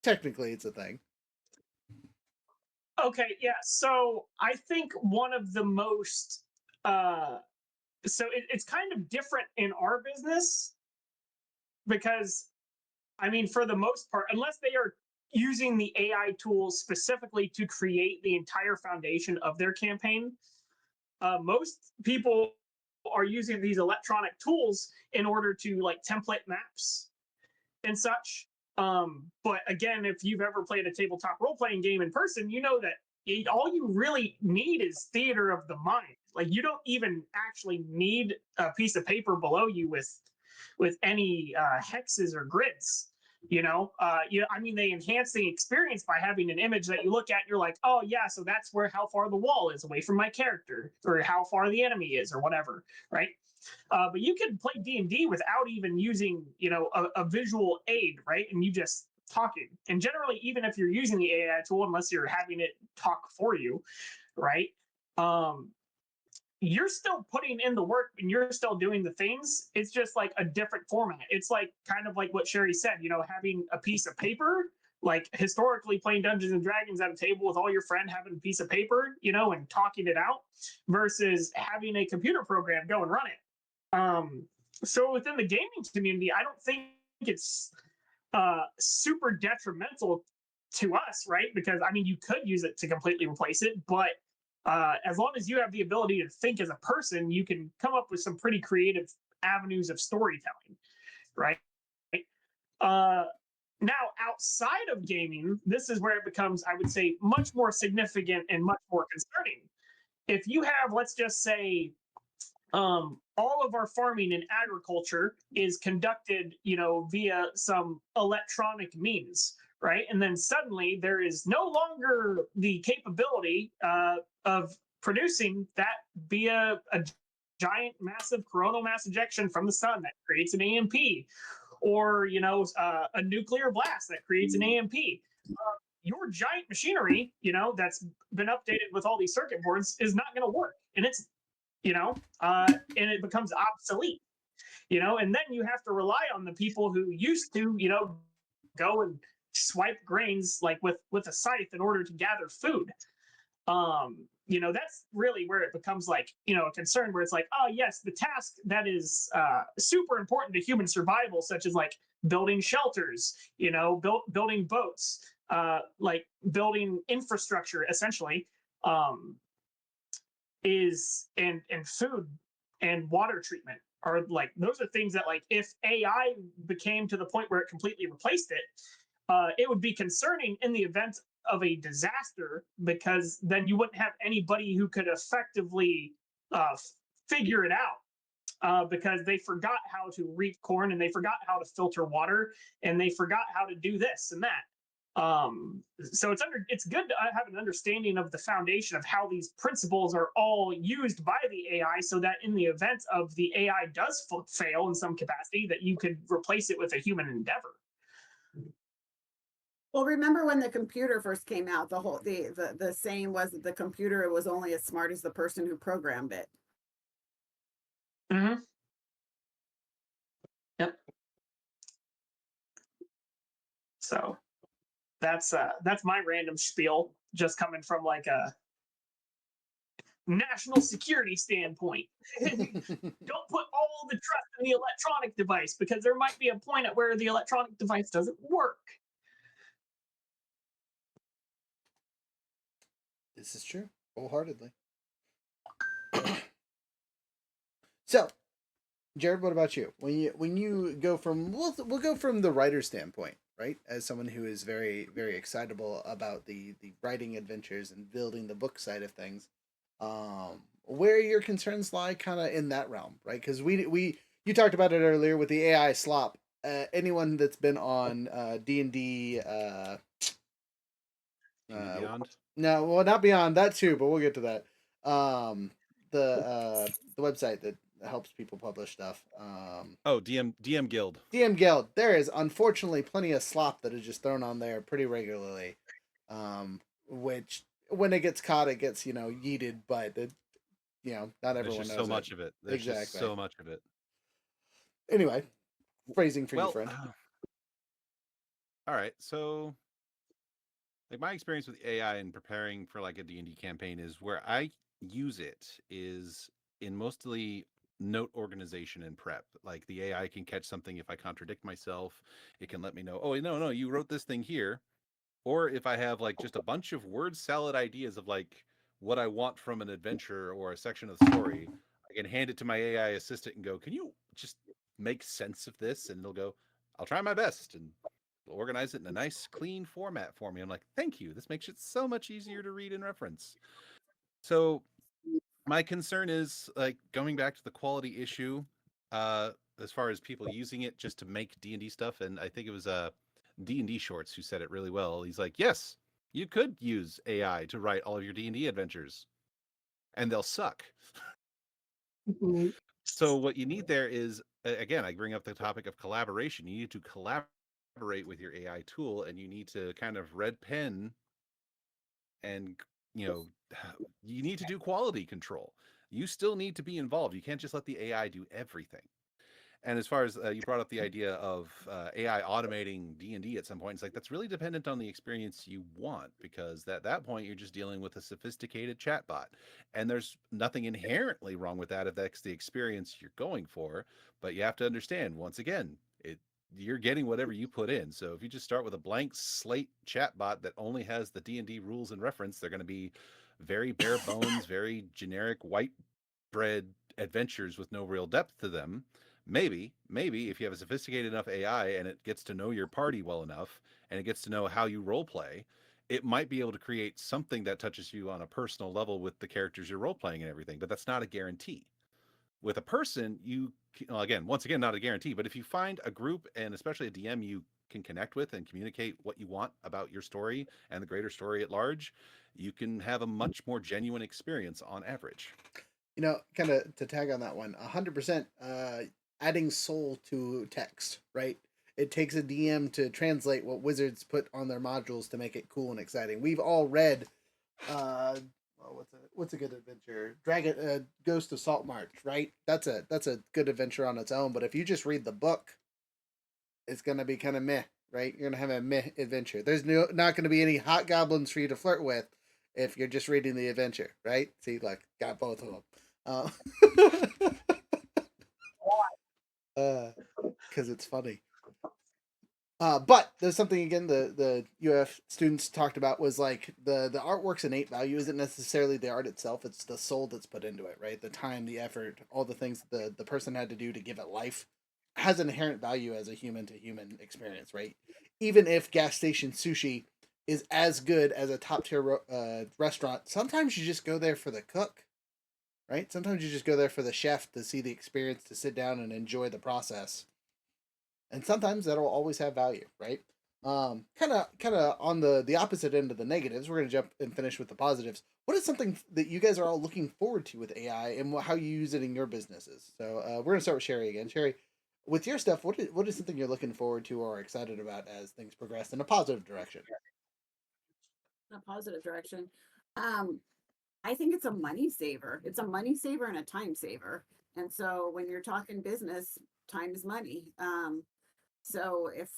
technically it's a thing. Okay, yeah. So I think one of the most uh it's kind of different in our business because I mean, for the most part, unless they are using the AI tools specifically to create the entire foundation of their campaign, most people are using these electronic tools in order to like template maps and such. But again, if you've ever played a tabletop role playing game in person, you know that all you really need is theater of the mind. Like you don't even actually need a piece of paper below you with any hexes or grids. I mean, they enhance the experience by having an image that you look at. And you're like, oh yeah, so that's where how far the wall is away from my character, or how far the enemy is, or whatever, right? But you can play D&D without even using, a visual aid, right? And you just talking. And generally, even if you're using the AI tool, unless you're having it talk for you, right? Um, you're still putting in the work and you're still doing the things. It's just like a different format. It's like kind of like what Sheri said, having a piece of paper, like historically playing Dungeons and Dragons at a table with all your friend having a piece of paper, and talking it out versus having a computer program go and run it. So within the gaming community, I don't think it's super detrimental to us, right? Because I mean, you could use it to completely replace it, but as long as you have the ability to think as a person, you can come up with some pretty creative avenues of storytelling, right? Uh, Now, outside of gaming, this is where it becomes, I would say, much more significant and much more concerning. If you have, let's just say, all of our farming and agriculture is conducted, via some electronic means, right? And then suddenly there is no longer the capability of producing that via a giant, massive coronal mass ejection from the sun that creates an AMP, or a nuclear blast that creates an AMP. Your giant machinery, that's been updated with all these circuit boards, is not going to work, and and it becomes obsolete, and then you have to rely on the people who used to, go and swipe grains like with a scythe in order to gather food. That's really where it becomes like, a concern where it's like, oh yes, the task that is super important to human survival, such as like building shelters, building boats, like building infrastructure essentially, um, is and food and water treatment are like, those are things that, like, if AI became to the point where it completely replaced it, it would be concerning in the event of a disaster, because then you wouldn't have anybody who could effectively uh, figure it out, because they forgot how to reap corn, and they forgot how to filter water, and they forgot how to do this and that. So it's good to have an understanding of the foundation of how these principles are all used by the AI, so that in the event of the AI does fail in some capacity, that you could replace it with a human endeavor. Well, remember when the computer first came out, the saying was that the computer was only as smart as the person who programmed it. Mm-hmm. Yep. So that's my random spiel, just coming from like a national security standpoint. Don't put all the trust in the electronic device, because there might be a point at where the electronic device doesn't work. This is true, wholeheartedly. So, Jared, what about you? When you go from we'll go from the writer standpoint, right? As someone who is very very excitable about the writing adventures and building the book side of things, where your concerns lie, kind of in that realm, right? Because we you talked about it earlier with the AI slop. Anyone that's been on D&D Beyond. no, well, not Beyond that too, but we'll get to that. The website that helps people publish stuff. Oh, DM Guild. DM Guild. There is unfortunately plenty of slop that is just thrown on there pretty regularly, which when it gets caught, it gets yeeted. But not There's everyone just knows so it. much of it. There's just Exactly. so much of it. Anyway, phrasing for you, Well, friend. all right. So, like my experience with AI and preparing for like a D&D campaign is where I use it is in mostly note organization and prep. Like the AI can catch something if I contradict myself. It can let me know, oh no, you wrote this thing here. Or if I have like just a bunch of word salad ideas of like what I want from an adventure or a section of the story, I can hand it to my AI assistant and go, can you just make sense of this? And it'll go, I'll try my best. And organize it in a nice, clean format for me. I'm like, thank you. This makes it so much easier to read and reference. So my concern is like going back to the quality issue, uh, as far as people using it just to make D&D stuff. And I think it was D&D Shorts who said it really well. He's like, yes, you could use AI to write all of your D&D adventures, and they'll suck. So what you need there is, again, I bring up the topic of collaboration. You need to collaborate with your AI tool, and you need to kind of red pen and you know you need to do quality control. You still need to be involved. You can't just let the AI do everything. And as far as you brought up the idea of AI automating D&D at some point, it's like that's really dependent on the experience you want, because at that point you're just dealing with a sophisticated chatbot, and there's nothing inherently wrong with that if that's the experience you're going for. But you have to understand, once again, you're getting whatever you put in. So if you just start with a blank slate chatbot that only has the D&D rules and reference, they're going to be very bare bones, very generic white bread adventures with no real depth to them. Maybe if you have a sophisticated enough AI and it gets to know your party well enough and it gets to know how you role play, it might be able to create something that touches you on a personal level with the characters you're role playing and everything. But that's not a guarantee. With a person, again, once again, not a guarantee. But if you find a group and especially a DM you can connect with and communicate what you want about your story and the greater story at large, you can have a much more genuine experience on average. Kind of to tag on that one, 100%. Adding soul to text, right? It takes a DM to translate what wizards put on their modules to make it cool and exciting. We've all read, what's a good adventure? Dragon, Ghost of Salt March, right? That's a good adventure on its own. But if you just read the book, it's gonna be kind of meh, right? You're gonna have a meh adventure. There's not gonna be any hot goblins for you to flirt with if you're just reading the adventure, right? See, like, got both of them. Because it's funny. But there's something again the UF students talked about was like the artwork's innate value isn't necessarily the art itself, it's the soul that's put into it, right? The time, the effort, all the things the person had to do to give it life has an inherent value as a human to human experience, right? Even if gas station sushi is as good as a top tier restaurant. Sometimes you just go there for the cook, right? Sometimes you just go there for the chef to see the experience, to sit down and enjoy the process. And sometimes that'll always have value, right? Kind of on the opposite end of the negatives. We're gonna jump and finish with the positives. What is something that you guys are all looking forward to with AI, and how you use it in your businesses? So we're gonna start with Sheri again. Sheri, with your stuff, what is something you're looking forward to or excited about as things progress in a positive direction? In a positive direction. Um, I think it's a money saver. It's a money saver and a time saver. And so when you're talking business, time is money. So if,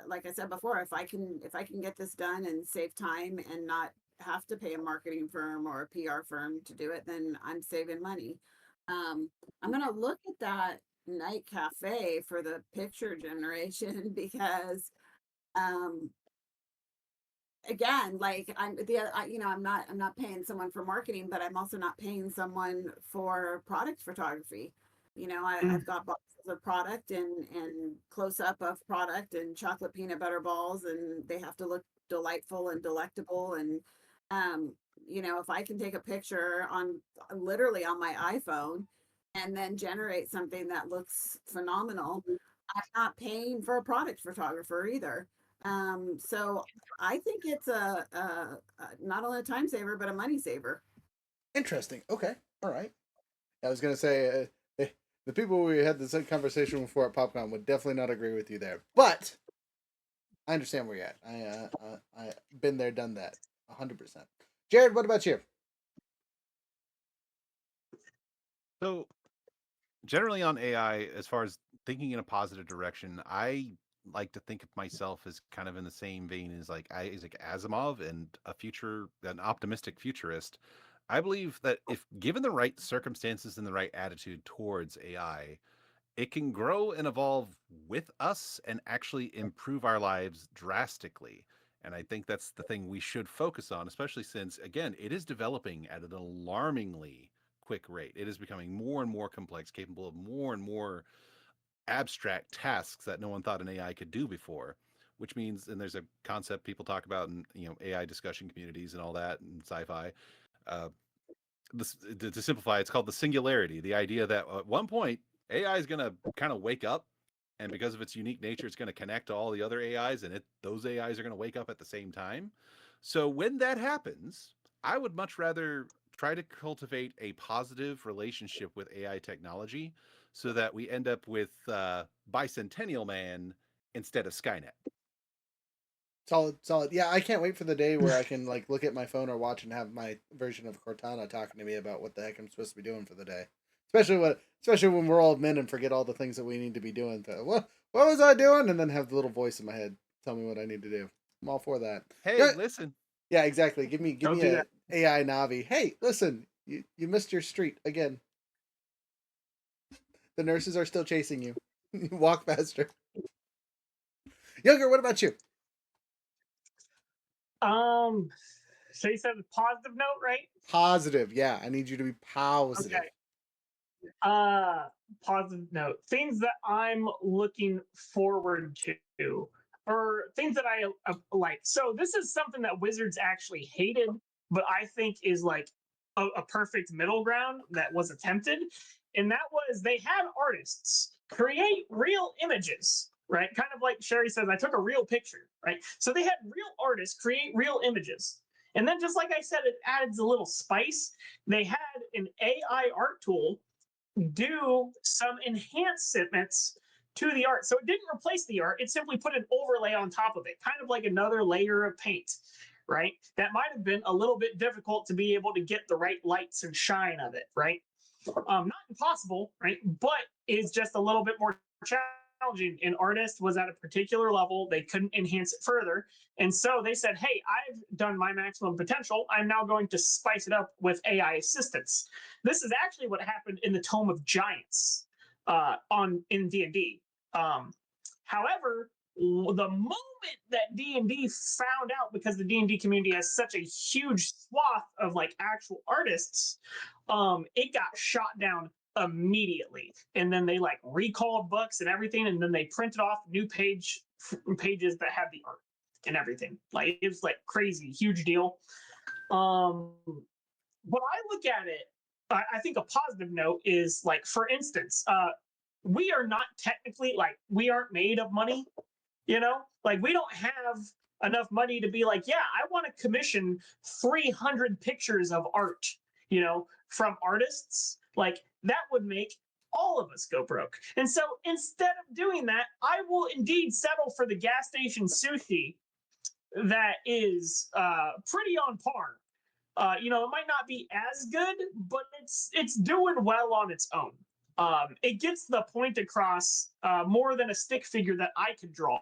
like I said before, if I can get this done and save time and not have to pay a marketing firm or a PR firm to do it, then I'm saving money. I'm gonna look at that night cafe for the picture generation because um again, like I'm not paying someone for marketing, but I'm also not paying someone for product photography. I've got boxes of product and close up of product and chocolate peanut butter balls, and they have to look delightful and delectable. And um, if I can take a picture on literally on my iPhone and then generate something that looks phenomenal, I'm not paying for a product photographer either. So I think it's a not only a time saver but a money saver. Interesting. Okay. All right. I was gonna say the people we had this conversation before at PopCon would definitely not agree with you there, but I understand where you're at. I been there, done that, 100%. Jared, what about you? So generally on AI, as far as thinking in a positive direction, I like to think of myself as kind of in the same vein as like Isaac Asimov and an optimistic futurist. I believe that if given the right circumstances and the right attitude towards AI, it can grow and evolve with us and actually improve our lives drastically. And I think that's the thing we should focus on, especially since, again, it is developing at an alarmingly quick rate. It is becoming more and more complex, capable of more and more abstract tasks that no one thought an AI could do before. Which means, and there's a concept people talk about in AI discussion communities and all that, and sci-fi. Uh, to simplify, it's called the singularity. The idea that at one point AI is going to kind of wake up, and because of its unique nature, it's going to connect to all the other AIs, and those AIs are going to wake up at the same time. So when that happens, I would much rather try to cultivate a positive relationship with AI technology, so that we end up with Bicentennial Man instead of Skynet. Solid, solid. Yeah, I can't wait for the day where I can like look at my phone or watch and have my version of Cortana talking to me about what the heck I'm supposed to be doing for the day. Especially when we're all men and forget all the things that we need to be doing. What was I doing? And then have the little voice in my head tell me what I need to do. I'm all for that. Hey, Yeah, listen. yeah, exactly. Give Don't me do a that. AI Navi. Hey, listen, you missed your street again. The nurses are still chasing you. Walk faster. Younger, what about you? Um, so you said a positive note, right? Positive. Yeah, I need you to be positive. Okay. Uh, Positive note. Things that I'm looking forward to, or things that I like. So this is something that Wizards actually hated, but I think is like a perfect middle ground that was attempted, and that was they had artists create real images. Right, kind of like Sheri says, I took a real picture. Right, so they had real artists create real images, and then just like I said, it adds a little spice. They had an AI art tool do some enhancements to the art. So it didn't replace the art, it simply put an overlay on top of it, kind of like another layer of paint, right? That might have been a little bit difficult to be able to get the right lights and shine of it, right? Not impossible, right? But is just a little bit more challenging. An artist was at a particular level, they couldn't enhance it further. And so they said, hey, I've done my maximum potential. I'm now going to spice it up with AI assistance. This is actually what happened in the Tome of Giants on in D&D. However, the moment that D&D found out, because the D&D community has such a huge swath of like actual artists, it got shot down immediately. And then they like recalled books and everything, and then they printed off new pages that had the art. and everything. Like it was like crazy, huge deal. Um, when I look at it, I think a positive note is like, for instance, we are not technically like we aren't made of money, like we don't have enough money to be like, yeah, I want to commission 300 pictures of art, from artists. Like that would make all of us go broke. And so instead of doing that, I will indeed settle for the gas station sushi that is pretty on par. It might not be as good, but it's doing well on its own. It gets the point across more than a stick figure that I could draw,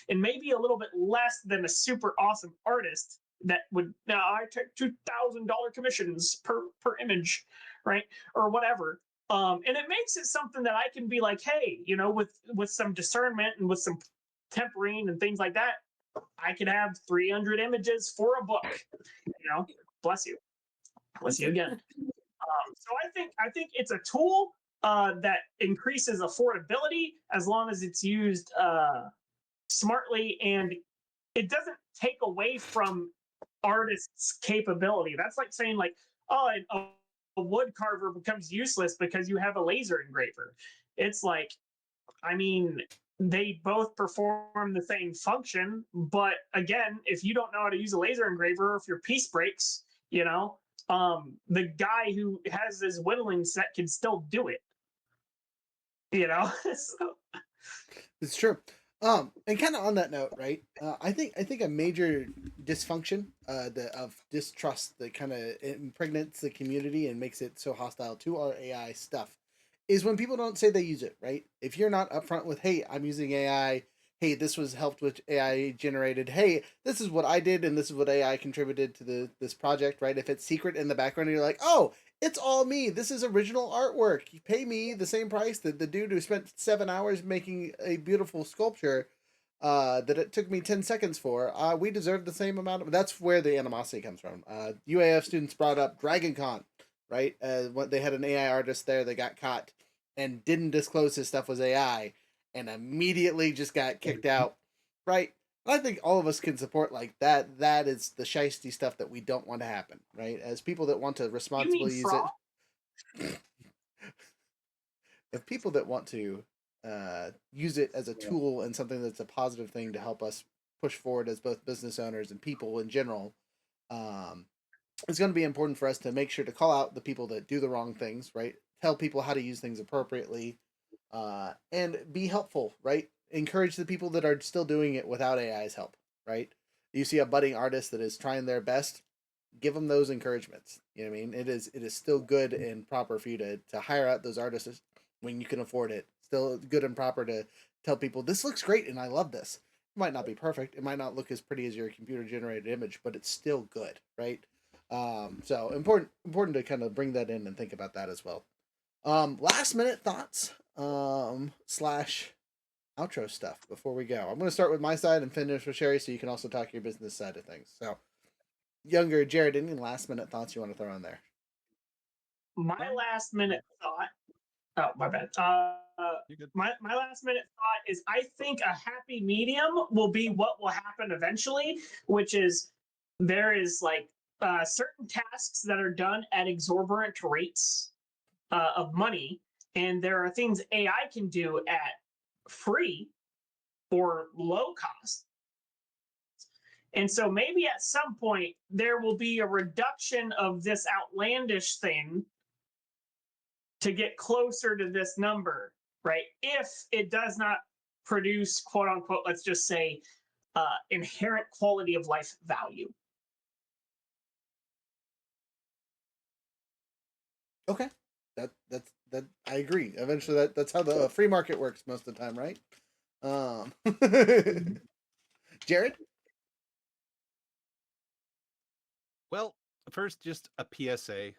and maybe a little bit less than a super awesome artist that would. Now I take $2,000 commissions per image, right, or whatever. And it makes it something that I can be like, hey, with some discernment and with some tempering and things like that, I could have 300 images for a book. Bless you, bless you again. So I think it's a tool that increases affordability as long as it's used smartly, and it doesn't take away from artists' capability. That's like saying like, oh, a wood carver becomes useless because you have a laser engraver. It's like, I mean, they both perform the same function, but again, if you don't know how to use a laser engraver, if your piece breaks, the guy who has his whittling set can still do it. So, It's true. And kind of on that note, right? I think a major dysfunction, of distrust that kind of impregnates the community and makes it so hostile to our AI stuff, is when people don't say they use it. Right? If you're not upfront with, "Hey, I'm using AI. Hey, this was helped with AI generated. Hey, this is what I did, and this is what AI contributed to this project." Right? If it's secret in the background, you're like, "Oh, it's all me. This is original artwork. You pay me the same price that the dude who spent 7 hours making a beautiful sculpture, that it took me 10 seconds for. We deserve the same amount of." That's where the animosity comes from. UAF students brought up Dragon Con, right? What they had an AI artist there that got caught and didn't disclose his stuff was AI, and immediately just got kicked out, right? I think all of us can support like that. That is the shisty stuff that we don't want to happen, right? As people that want to you mean responsibly use it, fraud? if people that want to use it as a tool and something that's a positive thing to help us push forward as both business owners and people in general, um, it's going to be important for us to make sure to call out the people that do the wrong things, right? Tell people how to use things appropriately, and be helpful, right? Encourage the people that are still doing it without AI's help, right? You see a budding artist that is trying their best, give them those encouragements. You know what I mean? It is still good and proper for you to hire out those artists when you can afford it. Still good and proper to tell people this looks great and I love this. It might not be perfect. It might not look as pretty as your computer generated image, but it's still good, right? So important to kind of bring that in and think about that as well. Last minute thoughts, slash outro stuff before we go. I'm going to start with my side and finish with Sheri, so you can also talk your business side of things. So, younger Jared, any last minute thoughts you want to throw on there? My last minute thought. Oh, my bad. You good? My last minute thought is I think a happy medium will be what will happen eventually, which is there is like certain tasks that are done at exorbitant rates of money, and there are things AI can do at free or low cost. And so maybe at some point there will be a reduction of this outlandish thing to get closer to this number, right? If it does not produce, quote unquote, let's just say, inherent quality of life value. Okay, that I agree. Eventually, that's how the free market works most of the time, right? Jared. Well, first, just a PSA.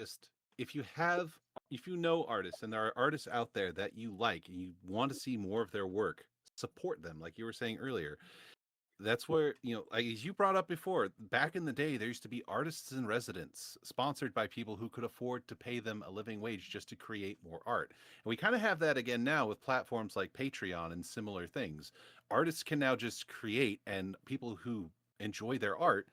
Just if you know artists and there are artists out there that you like and you want to see more of their work, support them, like you were saying earlier. that's where, like as you brought up before, back in the day there used to be artists in residence sponsored by people who could afford to pay them a living wage just to create more art. And we kind of have that again now with platforms like Patreon and similar things. Artists can now just create, and people who enjoy their art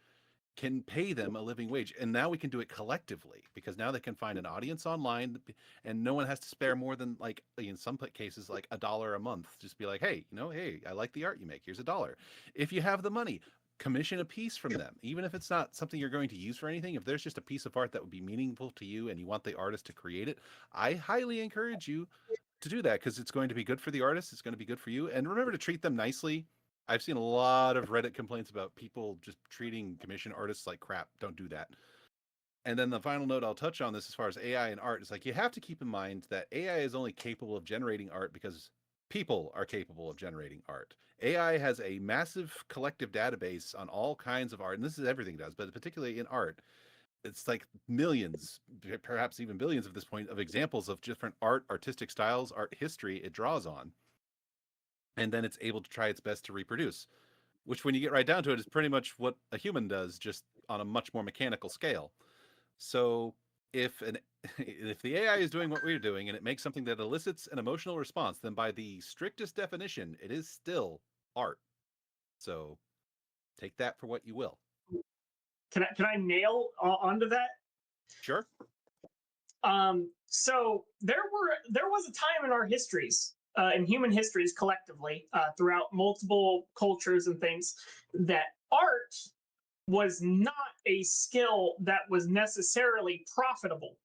can pay them a living wage. And now we can do it collectively because now they can find an audience online, and no one has to spare more than, like, in some cases, like $1 a month. Just be like, hey, hey, I like the art you make. Here's $1. If you have the money, commission a piece from them, even if it's not something you're going to use for anything. If there's just a piece of art that would be meaningful to you and you want the artist to create it, I highly encourage you to do that because it's going to be good for the artist. It's going to be good for you. And remember to treat them nicely. I've seen a lot of Reddit complaints about people just treating commission artists like crap. Don't do that. And then the final note I'll touch on this as far as AI and art is, like, you have to keep in mind that AI is only capable of generating art because people are capable of generating art. AI has a massive collective database on all kinds of art, and this is everything it does, but particularly in art. It's like millions, perhaps even billions at this point, of examples of different artistic styles, art history it draws on. And then it's able to try its best to reproduce, which, when you get right down to it, is pretty much what a human does, just on a much more mechanical scale. So if an if the AI is doing what we're doing and it makes something that elicits an emotional response, then by the strictest definition, it is still art. So take that for what you will. Can I nail onto that? Sure. So there was a time in our histories, in human histories collectively, throughout multiple cultures and things, that art was not a skill that was necessarily profitable.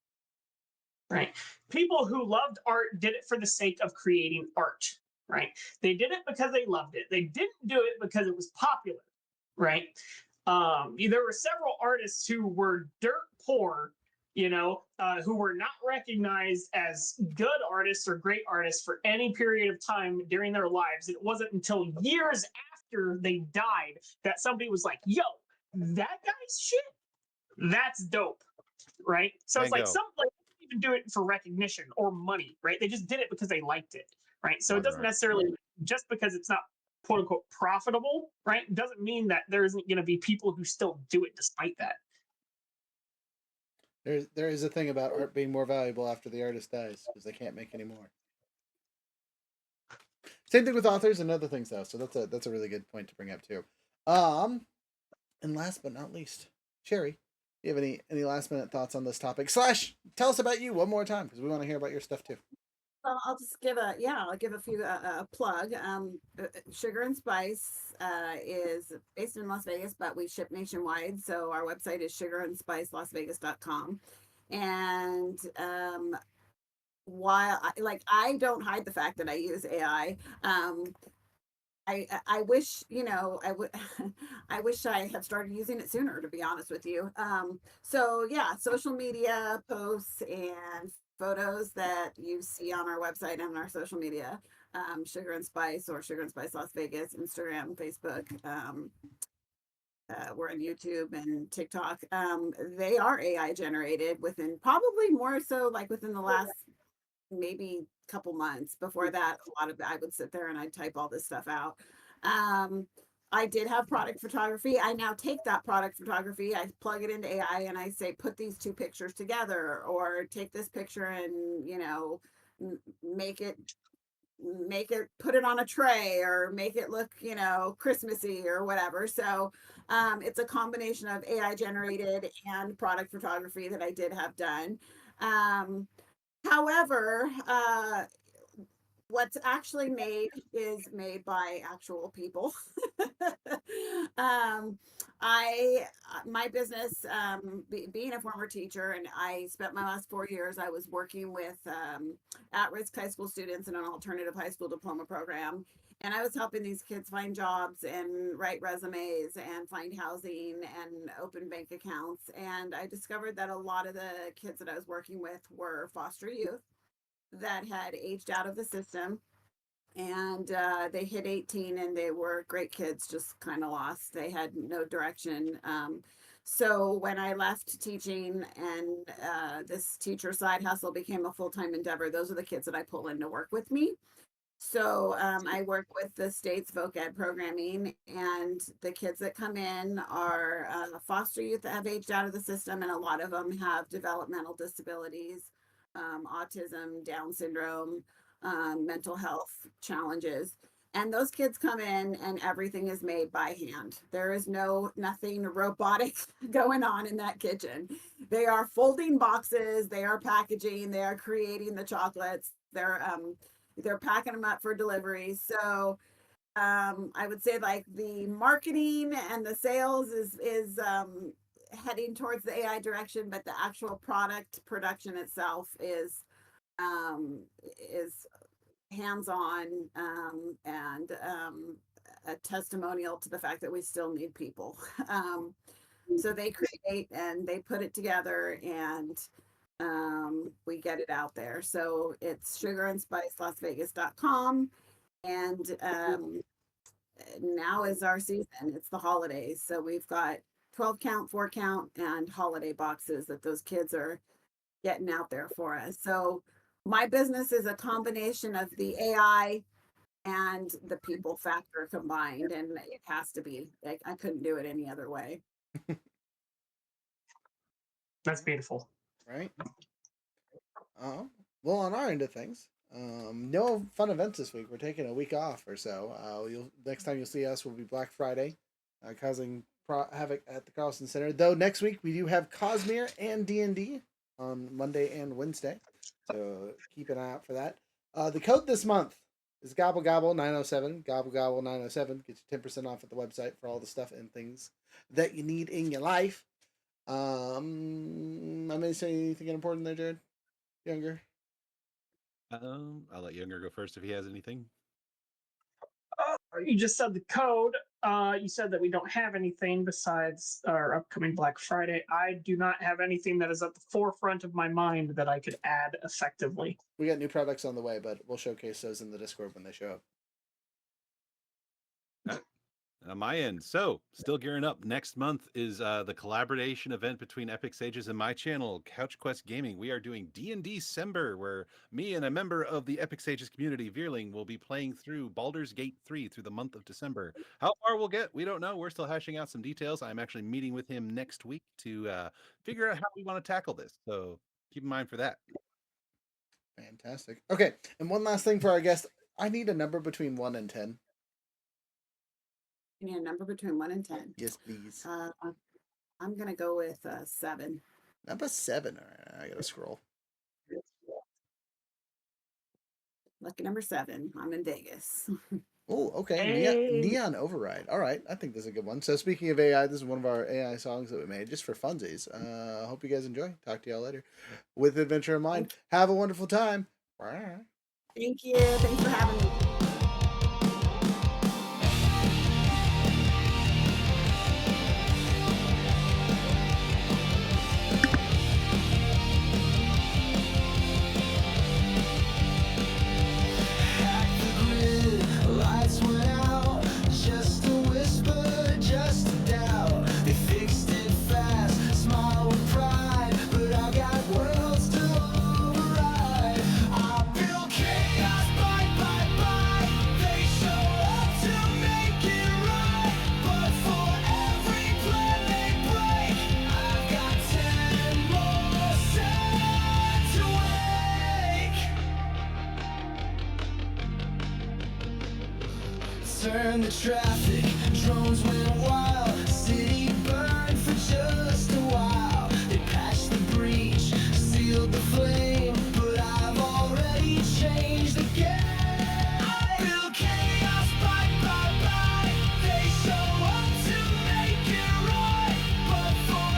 Right? People who loved art did it for the sake of creating art. Right? They did it because they loved it. They didn't do it because it was popular. Right? There were several artists who were dirt poor, who were not recognized as good artists or great artists for any period of time during their lives. It wasn't until years after they died that somebody was like, yo, that guy's shit, that's dope. Right? So it's like Mango. some, like, they didn't even do it for recognition or money, right? They just did it because they liked it. Right? So it Modern doesn't art. necessarily, just because it's not quote unquote profitable, right, doesn't mean that there isn't going to be people who still do it despite that. There is a thing about art being more valuable after the artist dies because they can't make any more. Same thing with authors and other things though. So that's a really good point to bring up too. And last but not least, Sheri, do you have any last minute thoughts on this topic? Slash, tell us about you one more time because we want to hear about your stuff too. Well, I'll just give a few plug. Sugar and Spice is based in Las Vegas, but we ship nationwide. So our website is sugarandspicelasvegas.com. And while I don't hide the fact that I use AI, I wish, I would, I wish I had started using it sooner, to be honest with you. So yeah, social media posts and photos that you see on our website and our social media, Sugar and Spice or Sugar and Spice Las Vegas, Instagram, Facebook. We're on YouTube and TikTok. They are AI generated within probably more so like within the last maybe couple months. Before that, a lot of I would sit there and I'd type all this stuff out. I did have product photography. I now take that product photography, I plug it into AI and I say, put these two pictures together, or take this picture and, make it put it on a tray, or make it look, Christmassy or whatever. So it's a combination of AI generated and product photography that I did have done. However, what's actually made is made by actual people. I my business, being a former teacher, and I spent my last 4 years. I was working with at-risk high school students in an alternative high school diploma program, and I was helping these kids find jobs and write resumes and find housing and open bank accounts. And I discovered that a lot of the kids that I was working with were foster youth that had aged out of the system, and they hit 18 and they were great kids, just kind of lost. They had no direction. So when I left teaching and this teacher side hustle became a full-time endeavor, those are the kids that I pull in to work with me. So I work with the state's voc ed programming, and the kids that come in are foster youth that have aged out of the system, and a lot of them have developmental disabilities, autism, Down syndrome, mental health challenges. And those kids come in, and everything is made by hand. There is nothing robotic going on in that kitchen. They are folding boxes, they are packaging, they are creating the chocolates, they're packing them up for delivery. So I would say like the marketing and the sales is heading towards the AI direction, but the actual product production itself is hands-on, and a testimonial to the fact that we still need people. So they create and they put it together, and we get it out there. So it's sugarandspicelasvegas.com, and now is our season. It's the holidays, so we've got 12 count, 4 count, and holiday boxes that those kids are getting out there for us. So my business is a combination of the AI and the people factor combined, and it has to be. Like, I couldn't do it any other way. That's beautiful. Right. Well, on our end of things, no fun events this week. We're taking a week off or so. Next time you'll see us will be Black Friday, causing havoc at the Carlson Center. Though next week we do have Cosmere and D&D on Monday and Wednesday, so keep an eye out for that. The code this month is Gobble Gobble 907. Gobble Gobble 907 gets you 10% off at the website for all the stuff and things that you need in your life. I'm gonna say anything important there, Jared? Younger. I'll let Younger go first if he has anything. You just said the code. You said that we don't have anything besides our upcoming Black Friday. I do not have anything that is at the forefront of my mind that I could add effectively. We got new products on the way, but we'll showcase those in the Discord when they show up. On my end, so still gearing up. Next month is the collaboration event between Epic Sages and my channel, Couch Quest Gaming. We are doing D&D December, where me and a member of the Epic Sages community, Veerling, will be playing through Baldur's Gate 3 through the month of December. How far we'll get, we don't know. We're still hashing out some details. I'm actually meeting with him next week to figure out how we want to tackle this. So keep in mind for that. Fantastic. Okay, and one last thing for our guest. I need a number between 1 and 10. You need a number between 1 and 10. Yes, please. I'm gonna go with 7. Number 7. All right, I gotta scroll. Lucky number 7. I'm in Vegas. Oh, okay. Hey. Neon Override. All right, I think this is a good one. So speaking of AI, this is one of our AI songs that we made just for funsies. Hope you guys enjoy. Talk to y'all later. With adventure in mind, have a wonderful time. Thank you. Thanks for having me. Lights went out, just a whisper, just a doubt. They fixed it fast, smile with pride, but I got worlds to override. I build chaos bite by bite. They show up to make it right, but for every plan they break, I've got 10 more sets awake. Turn the traffic, drones went wild, city burned for just a while. They patched the breach, sealed the flame, but I've already changed the game. I build chaos bite by bite. They show up to make it right, but for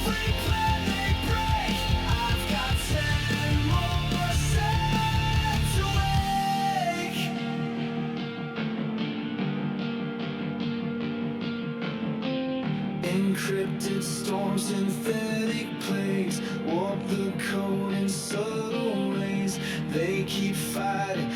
every plan they break, I've got 10 more sets awake. Encrypted storms, synthetic plagues, warp the code in subtle ways. They keep fighting,